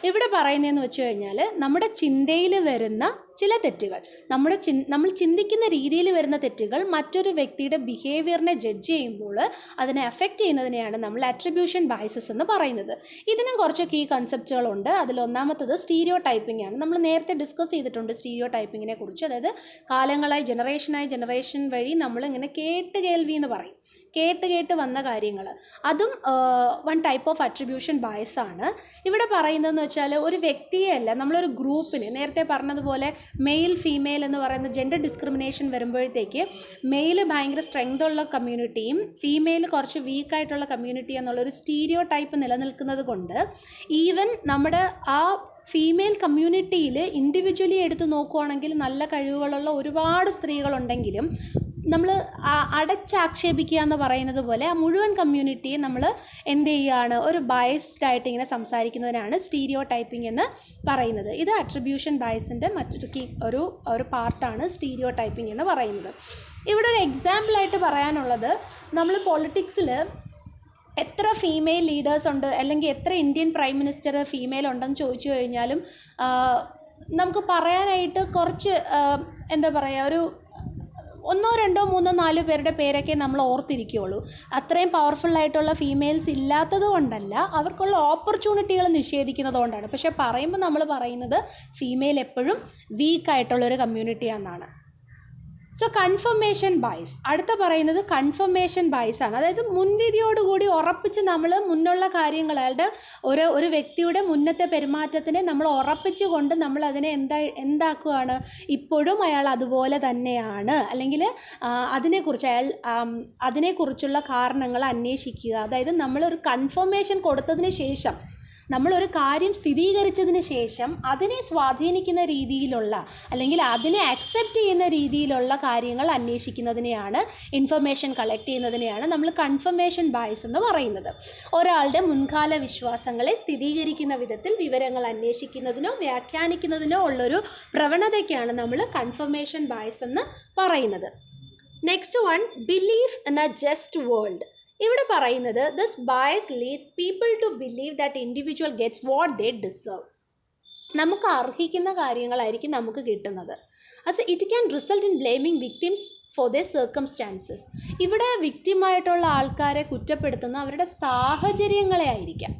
ഇവിടെ പറയുന്നതെന്ന് വെച്ച് കഴിഞ്ഞാൽ നമ്മുടെ ചിന്തയിൽ വരുന്ന ചില തെറ്റുകൾ നമ്മൾ ചിന്തിക്കുന്ന രീതിയിൽ വരുന്ന തെറ്റുകൾ മറ്റൊരു വ്യക്തിയുടെ ബിഹേവിയറിനെ ജഡ്ജ് ചെയ്യുമ്പോൾ അതിനെ അഫക്റ്റ് ചെയ്യുന്നതിനെയാണ് നമ്മൾ അട്രിബ്യൂഷൻ ബയസസ് എന്ന് പറയുന്നത്. ഇതിനും കുറച്ച് കീ കൺസെപ്റ്റുകളുണ്ട്. അതിലൊന്നാമത്തത് സ്റ്റീരിയോ ടൈപ്പിംഗ് ആണ്. നമ്മൾ നേരത്തെ ഡിസ്കസ് ചെയ്തിട്ടുണ്ട് സ്റ്റീരിയോ ടൈപ്പിങ്ങിനെ കുറിച്ച്. അതായത് കാലങ്ങളായി ജനറേഷൻ വഴി നമ്മളിങ്ങനെ കേൾവി എന്ന് പറയും, കേട്ട് വന്ന കാര്യങ്ങൾ. അതും one type of attribution bias ആണ്. ഇവിടെ പറയുന്നതെന്ന് വെച്ചാൽ ഒരു വ്യക്തിയെയല്ല, നമ്മളൊരു ഗ്രൂപ്പിനെ, നേരത്തെ പറഞ്ഞതുപോലെ മെയിൽ ഫീമെയിൽ എന്ന് പറയുന്ന ജെൻഡർ ഡിസ്ക്രിമിനേഷൻ വരുമ്പോഴത്തേക്ക് മെയിൽ ഭയങ്കര സ്ട്രെങ്ത് ഉള്ള കമ്മ്യൂണിറ്റിയും ഫീമെയിൽ കുറച്ച് വീക്കായിട്ടുള്ള കമ്മ്യൂണിറ്റി എന്നുള്ളൊരു സ്റ്റീരിയോ ടൈപ്പ് നിലനിൽക്കുന്നത് കൊണ്ട് ഈവൻ നമ്മുടെ ആ ഫീമെയിൽ കമ്മ്യൂണിറ്റിയിൽ ഇൻഡിവിജ്വലി എടുത്ത് നോക്കുവാണെങ്കിൽ നല്ല കഴിവുകളുള്ള ഒരുപാട് സ്ത്രീകളുണ്ടെങ്കിലും നമ്മൾ അടച്ചാക്ഷേപിക്കുക എന്ന് പറയുന്നത് പോലെ ആ മുഴുവൻ കമ്മ്യൂണിറ്റിയെ നമ്മൾ എന്ത് ചെയ്യുകയാണ്, ഒരു ബയസ്ഡ് ആയിട്ട് ഇങ്ങനെ സംസാരിക്കുന്നതിനാണ് സ്റ്റീരിയോ ടൈപ്പിംഗ് എന്ന് പറയുന്നത്. ഇത് അട്രിബ്യൂഷൻ ബയസിൻ്റെ മറ്റൊരു ഒരു പാർട്ടാണ് സ്റ്റീരിയോ ടൈപ്പിംഗ് എന്ന് പറയുന്നത്. ഇവിടെ ഒരു എക്സാമ്പിളായിട്ട് പറയാനുള്ളത്, നമ്മൾ പൊളിറ്റിക്സിൽ എത്ര ഫീമെയിൽ ലീഡേഴ്സ് ഉണ്ട്, അല്ലെങ്കിൽ എത്ര ഇന്ത്യൻ പ്രൈം മിനിസ്റ്റർ ഫീമെയിൽ ഉണ്ടെന്ന് ചോദിച്ചു കഴിഞ്ഞാലും നമുക്ക് പറയാനായിട്ട് കുറച്ച് എന്താ പറയുക, ഒരു 1, 2, 3, 4 പേരുടെ പേരൊക്കെ നമ്മൾ ഓർത്തിരിക്കുകയുള്ളൂ. അത്രയും പവർഫുള്ളായിട്ടുള്ള ഫീമെയിൽസ് ഇല്ലാത്തത് കൊണ്ടല്ല, അവർക്കുള്ള ഓപ്പർച്യൂണിറ്റികൾ നിഷേധിക്കുന്നത് കൊണ്ടാണ്. പക്ഷേ പറയുമ്പോൾ നമ്മൾ പറയുന്നത് ഫീമെയിൽ എപ്പോഴും വീക്കായിട്ടുള്ളൊരു കമ്മ്യൂണിറ്റിയാണെന്നാണ്. സോ കൺഫർമേഷൻ ബയസ്, അടുത്ത പറയുന്നത് കൺഫർമേഷൻ ബയസ് ആണ്. അതായത് മുൻവിധിയോടുകൂടി ഉറപ്പിച്ച് നമ്മൾ മുന്നുള്ള കാര്യങ്ങൾ, അയാളുടെ ഒരു വ്യക്തിയുടെ മുന്നത്തെ പെരുമാറ്റത്തിനെ നമ്മൾ ഉറപ്പിച്ചുകൊണ്ട് നമ്മൾ അതിനെ എന്താക്കുകയാണ്, ഇപ്പോഴും അയാൾ അതുപോലെ തന്നെയാണ്, അല്ലെങ്കിൽ അതിനെക്കുറിച്ചുള്ള കാരണങ്ങൾ അന്വേഷിക്കുക. അതായത് നമ്മളൊരു കൺഫർമേഷൻ കൊടുത്തതിന് ശേഷം, നമ്മളൊരു കാര്യം സ്ഥിരീകരിച്ചതിന് ശേഷം അതിനെ സ്വാധീനിക്കുന്ന രീതിയിലുള്ള, അല്ലെങ്കിൽ അതിനെ അക്സെപ്റ്റ് ചെയ്യുന്ന രീതിയിലുള്ള കാര്യങ്ങൾ അന്വേഷിക്കുന്നതിനെയാണ്, ഇൻഫർമേഷൻ കളക്ട് ചെയ്യുന്നതിനെയാണ് നമ്മൾ കൺഫർമേഷൻ ബയസ് എന്ന് പറയുന്നത്. ഒരാളുടെ മുൻകാല വിശ്വാസങ്ങളെ സ്ഥിരീകരിക്കുന്ന വിധത്തിൽ വിവരങ്ങൾ അന്വേഷിക്കുന്നതിനോ വ്യാഖ്യാനിക്കുന്നതിനോ ഉള്ളൊരു പ്രവണതയ്ക്കാണ് നമ്മൾ കൺഫർമേഷൻ ബയസ് എന്ന് പറയുന്നത്. Next one, belief in a just world. ഇവിടെ പറയുന്നത്, this bias leads people to believe that individual gets what they deserve. നമുക്ക് അർഹിക്കുന്ന കാര്യങ്ങളായിരിക്കും നമുക്ക് കിട്ടുന്നത്. It can result in blaming victims for their circumstances. ഇവിടെ വിക്ടിമായിട്ടുള്ള ആൾക്കാരെ കുറ്റപ്പെടുത്തുന്ന അവരുടെ സാഹചര്യങ്ങളെ ആയിരിക്കാം.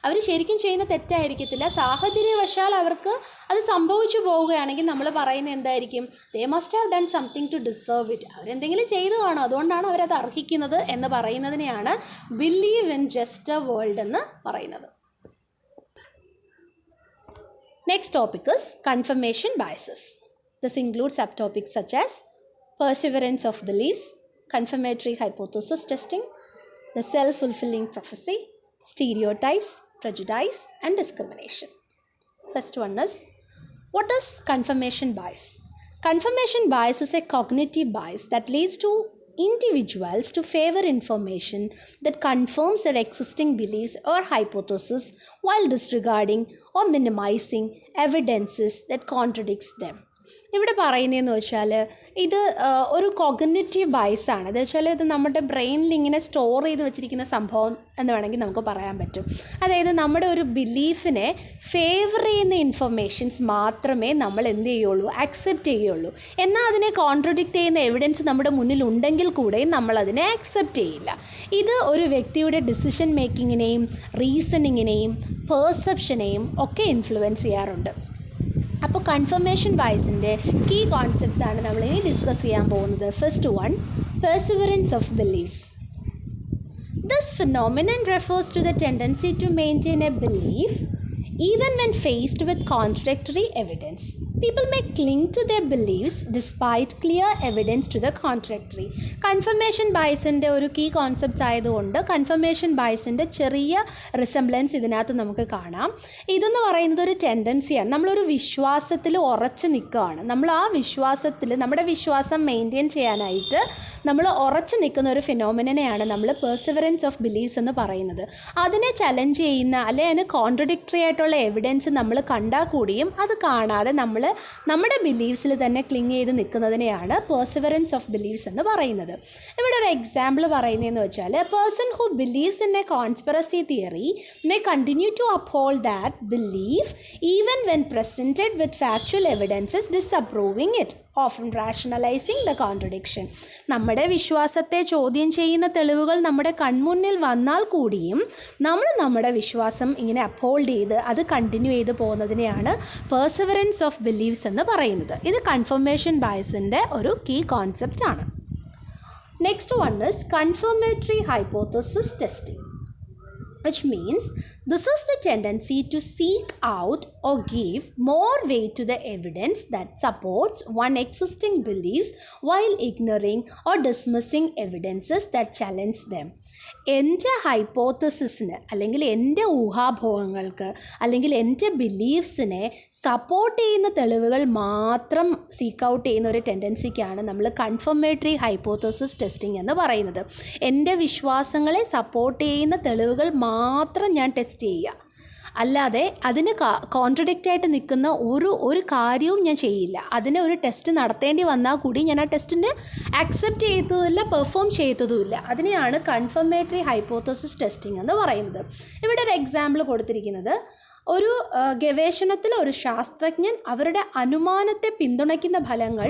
അവർ ശരിക്കും ചെയ്യുന്ന തെറ്റായിരിക്കത്തില്ല, സാഹചര്യവശാൽ അവർക്ക് അത് സംഭവിച്ചു പോവുകയാണെങ്കിൽ നമ്മൾ പറയുന്നത് എന്തായിരിക്കും, they must have done something to deserve it. അവരെന്തെങ്കിലും ചെയ്തു കാണും, അതുകൊണ്ടാണ് അവരത് അർഹിക്കുന്നത് എന്ന് പറയുന്നതിനെയാണ് believe in just a world എന്ന് പറയുന്നത്. Next topic is confirmation biases. This include sub topics such as perseverance of beliefs, confirmatory hypothesis testing, the self-fulfilling prophecy, stereotypes, prejudice, and discrimination. First one is, what is confirmation bias? Confirmation bias is a cognitive bias that leads to individuals to favor information that confirms their existing beliefs or hypotheses while disregarding or minimizing evidences that contradicts them. ഇവിടെ പറയുന്നതെന്ന് വെച്ചാൽ ഇത് ഒരു cognitive ബയസാണ്. എന്ന് വെച്ചാൽ ഇത് നമ്മുടെ ബ്രെയിനിൽ ഇങ്ങനെ സ്റ്റോർ ചെയ്ത് വെച്ചിരിക്കുന്ന സംഭവം എന്ന് വേണമെങ്കിൽ നമുക്ക് പറയാൻ പറ്റും. അതായത് നമ്മുടെ ഒരു ബിലീഫിനെ ഫേവർ ചെയ്യുന്ന ഇൻഫർമേഷൻസ് മാത്രമേ നമ്മൾ എന്ത് ചെയ്യുള്ളൂ, അക്സെപ്റ്റ് ചെയ്യുള്ളൂ. എന്നാൽ അതിനെ കോൺട്രഡിക്റ്റ് ചെയ്യുന്ന എവിഡൻസ് നമ്മുടെ മുന്നിൽ ഉണ്ടെങ്കിൽ കൂടെയും നമ്മളതിനെ അക്സെപ്റ്റ് ചെയ്യില്ല. ഇത് ഒരു വ്യക്തിയുടെ ഡിസിഷൻ മേക്കിങ്ങിനെയും റീസണിങ്ങിനെയും പെർസെപ്ഷനെയും ഒക്കെ ഇൻഫ്ലുവൻസ് ചെയ്യാറുണ്ട്. അപ്പോൾ കൺഫർമേഷൻ ബയസിൻ്റെ കീ കോൺസെപ്റ്റ്സ് ആണ് നമ്മൾ ഇനി ഡിസ്കസ് ചെയ്യാൻ പോകുന്നത്. First one, perseverance of beliefs. This phenomenon refers to the tendency to maintain a belief even when faced with contradictory evidence. People may cling to their beliefs despite clear evidence to the contradictory. Confirmation ബയസിൻ്റെ ഒരു key concepts ആയതുകൊണ്ട് confirmation ബയസിൻ്റെ ചെറിയ resemblance ഇതിനകത്ത് നമുക്ക് കാണാം. ഇതെന്ന് പറയുന്നത് ഒരു ടെൻഡൻസിയാണ്. നമ്മളൊരു വിശ്വാസത്തിൽ ഉറച്ചു നിൽക്കുകയാണ്. നമ്മൾ ആ വിശ്വാസത്തിൽ നമ്മുടെ വിശ്വാസം മെയിൻറ്റെയിൻ ചെയ്യാനായിട്ട് നമ്മൾ ഉറച്ചു നിൽക്കുന്ന ഒരു ഫിനോമിനനെയാണ് നമ്മൾ പെർസിവറൻസ് ഓഫ് ബിലീഫ്സ് എന്ന് പറയുന്നത്. അതിനെ ചലഞ്ച് ചെയ്യുന്ന അല്ലെങ്കിൽ അതിന് കോൺട്രഡിക്ടറി ആയിട്ടുള്ള എവിഡൻസ് നമ്മൾ കണ്ടാൽ കൂടിയും അത് കാണാതെ നമ്മൾ നമ്മുടെ ബിലീഫ്സിൽ തന്നെ ക്ലിങ് ചെയ്ത് നിൽക്കുന്നതിനെയാണ് പെർസിവറൻസ് ഓഫ് ബിലീഫ്സ് എന്ന് പറയുന്നത്. ഇവിടെ ഒരു എക്സാമ്പിൾ പറയുന്നതെന്ന് വെച്ചാൽ, a person who believes in a conspiracy theory may continue to uphold that belief even when presented with factual evidences disproving it, often rationalising the contradiction. നമ്മുടെ വിശ്വാസത്തെ ചോദ്യം ചെയ്യുന്ന തെളിവുകൾ നമ്മുടെ കൺമുന്നിൽ വന്നാൽ കൂടിയും നമ്മൾ നമ്മുടെ വിശ്വാസം ഇങ്ങനെ അപ്ഹോൾഡ് ചെയ്ത് അത് കണ്ടിന്യൂ ചെയ്ത് പോകുന്നതിനെയാണ് പെർസിവറൻസ് ഓഫ് ബിലീഫ്സ് എന്ന് പറയുന്നത്. ഇത് കൺഫർമേഷൻ ബയസിൻ്റെ ഒരു കീ കോൺസെപ്റ്റ് ആണ്. Next one is confirmatory hypothesis testing, which means this is the tendency to seek out or give more weight to the evidence that supports one existing beliefs while ignoring or dismissing evidences that challenge them. എൻ്റെ ഹൈപ്പോത്തസിസിന് അല്ലെങ്കിൽ എൻ്റെ ഊഹാഭോഗങ്ങൾക്ക് അല്ലെങ്കിൽ എൻ്റെ ബിലീഫ്സിനെ support ചെയ്യുന്ന തെളിവുകൾ മാത്രം seek out ചെയ്യുന്ന ഒരു ടെൻഡൻസിക്കാണ് നമ്മൾ കൺഫർമേറ്ററി ഹൈപ്പോത്തസിസ് ടെസ്റ്റിംഗ് എന്ന് പറയുന്നത്. എൻ്റെ വിശ്വാസങ്ങളെ സപ്പോർട്ട് ചെയ്യുന്ന തെളിവുകൾ മാത്രം ഞാൻ ടെസ്റ്റ് ചെയ്യുക, അല്ലാതെ അതിന് കോൺട്രഡിക്റ്റ് ആയിട്ട് നിൽക്കുന്ന ഒരു കാര്യവും ഞാൻ ചെയ്യില്ല. അതിന് ഒരു ടെസ്റ്റ് നടത്തേണ്ടി വന്നാൽ കൂടി ഞാൻ ആ ടെസ്റ്റിന് അക്സെപ്റ്റ് ചെയ്തതുമില്ല, പെർഫോം ചെയ്തതുമില്ല. അതിനെയാണ് കൺഫർമേറ്ററി ഹൈപ്പോത്തസിസ് ടെസ്റ്റിംഗ് എന്ന് പറയുന്നത്. ഇവിടെ ഒരു എക്സാമ്പിൾ കൊടുത്തിരിക്കുന്നത്, ഒരു ഗവേഷണത്തിൽ ഒരു ശാസ്ത്രജ്ഞൻ അവരുടെ അനുമാനത്തെ പിന്തുണയ്ക്കുന്ന ഫലങ്ങൾ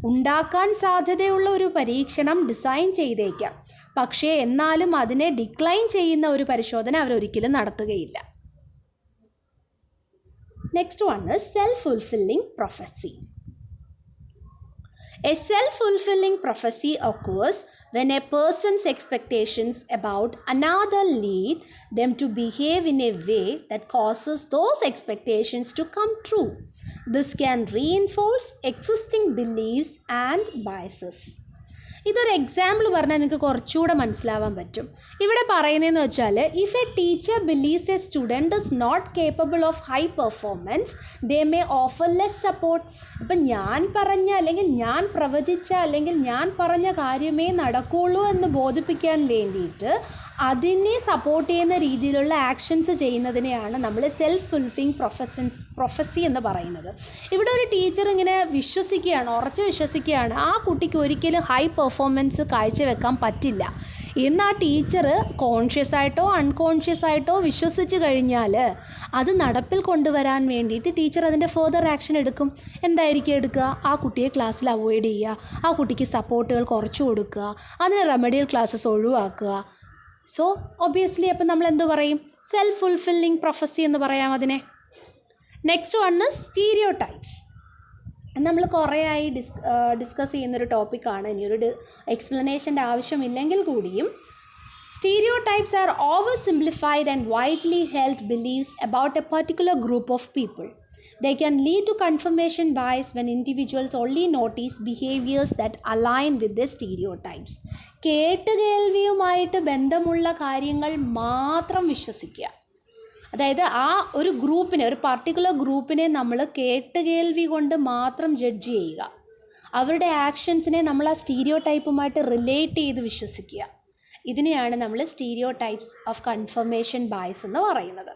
ഉണ്ടാക്കാൻ സാധ്യതയുള്ള ഒരു പരീക്ഷണം ഡിസൈൻ ചെയ്തേക്കാം, പക്ഷേ എന്നാലും അതിനെ ഡിക്ലൈൻ ചെയ്യുന്ന ഒരു പരിശോധന അവരൊരിക്കലും നടത്തുകയില്ല. Next one is self-fulfilling prophecy. A self-fulfilling prophecy occurs when a person's expectations about another lead them to behave in a way that causes those expectations to come true. This can reinforce existing beliefs and biases. ഇതൊരു example പറഞ്ഞാൽ നിങ്ങൾക്ക് കുറച്ചുകൂടെ മനസ്സിലാവാൻ പറ്റും. ഇവിടെ പറയുന്നതെന്ന് വെച്ചാൽ, if a teacher believes a student is not capable of high performance they may offer less support. ഇപ്പം ഞാൻ പറഞ്ഞ അല്ലെങ്കിൽ ഞാൻ പ്രവചിച്ച അല്ലെങ്കിൽ ഞാൻ പറഞ്ഞ കാര്യമേ നടക്കുകയുള്ളൂ എന്ന് ബോധിപ്പിക്കാൻ വേണ്ടിയിട്ട് അതിനെ സപ്പോർട്ട് ചെയ്യുന്ന രീതിയിലുള്ള ആക്ഷൻസ് ചെയ്യുന്നതിനെയാണ് നമ്മൾ സെൽഫ് ഫുൾഫില്ലിംഗ് പ്രൊഫസി എന്ന് പറയുന്നത്. ഇവിടെ ഒരു ടീച്ചർ ഇങ്ങനെ വിശ്വസിക്കുകയാണ്, ഉറച്ചു വിശ്വസിക്കുകയാണ് ആ കുട്ടിക്ക് ഒരിക്കലും ഹൈ പെർഫോമൻസ് കാഴ്ചവെക്കാൻ പറ്റില്ല എന്ന് ആ ടീച്ചർ കോൺഷ്യസ് ആയിട്ടോ അൺകോൺഷ്യസ് ആയിട്ടോ വിശ്വസിച്ച് കഴിഞ്ഞാൽ അത് നടപ്പിൽ കൊണ്ടുവരാൻ വേണ്ടിയിട്ട് ടീച്ചർ അതിൻ്റെ ഫെർദർ ആക്ഷൻ എടുക്കും. എന്തായിരിക്കും എടുക്കുക? ആ കുട്ടിയെ ക്ലാസ്സിൽ അവോയ്ഡ് ചെയ്യുക, ആ കുട്ടിക്ക് സപ്പോർട്ടുകൾ കുറച്ചു കൊടുക്കുക, അതിന് റെമഡിയൽ ക്ലാസ്സസ് ഒഴിവാക്കുക. സോ ഒബ്വിയസ്ലി അപ്പം നമ്മൾ എന്ത് പറയും? സെൽഫ് ഫുൾഫില്ലിംഗ് പ്രൊഫസി എന്ന് പറയാം അതിനെ. Next one is stereo types. നമ്മൾ കുറേ ആയി ഡിസ്കസ് ചെയ്യുന്നൊരു ടോപ്പിക്കാണ്. ഇനിയൊരു എക്സ്പ്ലനേഷൻ്റെ ആവശ്യമില്ലെങ്കിൽ കൂടിയും stereotypes are oversimplified and widely held believes about a particular group of people. They can lead to confirmation bias when individuals only notice behaviors that align with their stereotypes. കേട്ടുകേൾവിയുമായിട്ട് ബന്ധമുള്ള കാര്യങ്ങൾ മാത്രം വിശ്വസിക്കുക. അതായത് ആ ഒരു ഗ്രൂപ്പിനെ, ഒരു particular ഗ്രൂപ്പിനെ നമ്മൾ കേട്ടുകേൾവി കൊണ്ട് മാത്രം ജഡ്ജ് ചെയ്യുക. അവരുടെ ആക്ഷൻസിനെ നമ്മൾ ആ സ്റ്റീരിയോ ടൈപ്പുമായിട്ട് റിലേറ്റ് ചെയ്ത് വിശ്വസിക്കുക. ഇതിനെയാണ് നമ്മൾ stereo types of confirmation bias എന്ന് പറയുന്നത്.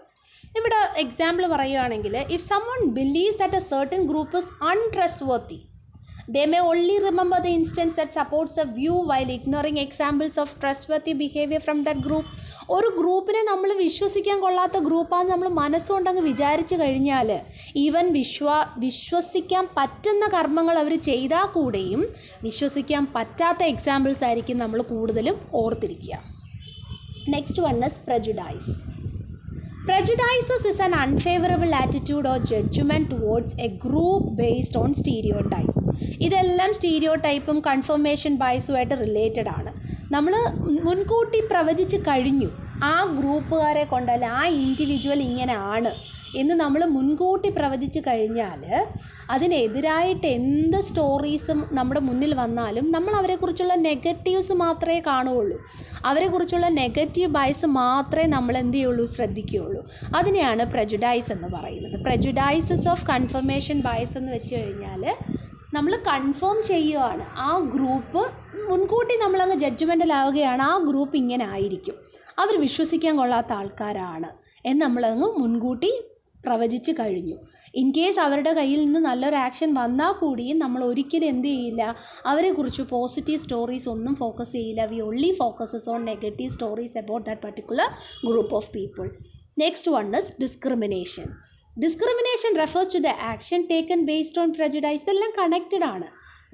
ഇവിടെ എക്സാമ്പിൾ പറയുകയാണെങ്കിൽ, if someone believes that a certain group is untrustworthy, they may only remember the instance that supports a view while ignoring examples of trustworthy behavior from that group. ഒരു ഗ്രൂപ്പിനെ നമ്മൾ വിശ്വസിക്കാൻ കൊള്ളാത്ത ഗ്രൂപ്പാണെന്ന് നമ്മൾ മനസ്സുകൊണ്ടങ്ങ് വിചാരിച്ചു കഴിഞ്ഞാൽ ഈവൻ വിശ്വസിക്കാൻ പറ്റുന്ന കർമ്മങ്ങൾ അവർ ചെയ്താൽ കൂടെയും വിശ്വസിക്കാൻ പറ്റാത്ത എക്സാമ്പിൾസ് ആയിരിക്കും നമ്മൾ കൂടുതലും ഓർത്തിരിക്കുക. Next one is prejudice. Prejudices is an unfavorable attitude or judgment towards a group based on stereotype. ഇതെല്ലാം സ്റ്റീരിയോടൈപ്പും കൺഫർമേഷൻ ബയസുമായിട്ട് റിലേറ്റഡ് ആണ്. നമ്മൾ മുൻകൂട്ടി പ്രവചിച്ച് കഴിഞ്ഞു ആ ഗ്രൂപ്പുകാരെ കൊണ്ടല്ല ആ ഇൻഡിവിജ്വൽ ഇങ്ങനെ ആണ് എന്ന് നമ്മൾ മുൻകൂട്ടി പ്രവചിച്ച് കഴിഞ്ഞാൽ അതിനെതിരായിട്ട് എന്ത് സ്റ്റോറീസും നമ്മുടെ മുന്നിൽ വന്നാലും നമ്മൾ അവരെക്കുറിച്ചുള്ള നെഗറ്റീവ്സ് മാത്രമേ കാണുകയുള്ളൂ. അവരെക്കുറിച്ചുള്ള നെഗറ്റീവ് ബയസ് മാത്രമേ നമ്മൾ എന്ത് ചെയ്യുള്ളൂ, ശ്രദ്ധിക്കുകയുള്ളൂ. അതിനെയാണ് prejudice എന്ന് പറയുന്നത്. prejudices ഓഫ് കൺഫർമേഷൻ ബയസ് എന്ന് വെച്ച് കഴിഞ്ഞാൽ നമ്മൾ കൺഫേം ചെയ്യുകയാണ് ആ ഗ്രൂപ്പ്, മുൻകൂട്ടി നമ്മളങ്ങ് ജഡ്ജ്മെൻറ്റിലാവുകയാണ് ആ ഗ്രൂപ്പ് ഇങ്ങനെ ആയിരിക്കും, അവർ വിശ്വസിക്കാൻ കൊള്ളാത്ത ആൾക്കാരാണ് എന്ന് നമ്മളങ്ങ് മുൻകൂട്ടി പ്രവചിച്ച് കഴിഞ്ഞു. ഇൻ കേസ് അവരുടെ കയ്യിൽ നിന്ന് നല്ലൊരു ആക്ഷൻ വന്നാൽ കൂടിയും നമ്മൾ ഒരിക്കലും എന്ത് ചെയ്യില്ല, അവരെക്കുറിച്ച് പോസിറ്റീവ് സ്റ്റോറീസ് ഒന്നും ഫോക്കസ് ചെയ്യില്ല. We only focuses on negative stories about that particular group of people. Next one is discrimination. Discrimination refers to the action taken based on prejudice. ഇതെല്ലാം കണക്റ്റഡ് ആണ്.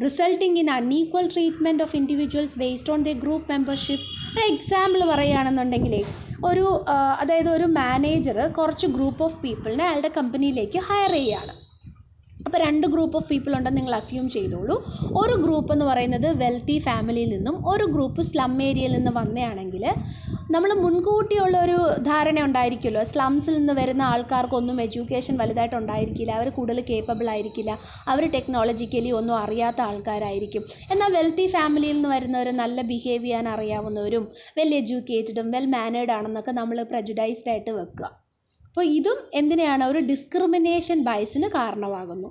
Resulting in unequal treatment of individuals based on the group membership. ഒരു example പറയുകയാണെന്നുണ്ടെങ്കിലേ, അതായത് ഒരു manager കുറച്ച് group of പീപ്പിളിനെ അയാളുടെ കമ്പനിയിലേക്ക് higher ചെയ്യുകയാണ്. അപ്പോൾ 2 ഗ്രൂപ്പ് ഓഫ് പീപ്പിൾ ഉണ്ടെന്ന് നിങ്ങൾ അസ്യൂം ചെയ്തോളൂ. ഒരു ഗ്രൂപ്പ് എന്ന് പറയുന്നത് വെൽത്തി ഫാമിലിയിൽ നിന്നും ഒരു ഗ്രൂപ്പ് സ്ലം ഏരിയയിൽ നിന്ന് വന്നതാണെങ്കിൽ നമ്മൾ മുൻകൂട്ടിയുള്ളൊരു ധാരണ ഉണ്ടായിരിക്കുമല്ലോ, സ്ലംസിൽ നിന്ന് വരുന്ന ആൾക്കാർക്കൊന്നും എഡ്യൂക്കേഷൻ വലുതായിട്ട് ഉണ്ടായിരിക്കില്ല, അവർ കൂടുതൽ കേപ്പബിൾ ആയിരിക്കില്ല, അവർ ടെക്നോളജിക്കലി ഒന്നും അറിയാത്ത ആൾക്കാരായിരിക്കും. എന്നാൽ വെൽത്തി ഫാമിലിയിൽ നിന്ന് വരുന്നവർ നല്ല ബിഹേവ് ചെയ്യാൻ അറിയാവുന്നവരും വെൽ എഡ്യൂക്കേറ്റഡും വെൽ മാനേർഡ് ആണെന്നൊക്കെ നമ്മൾ പ്രജുഡൈസ്ഡ് ആയിട്ട് വെക്കുക. അപ്പോൾ ഇതും എന്തിനാണ്, ഒരു ഡിസ്ക്രിമിനേഷൻ ബയസിന് കാരണമാകുന്നു.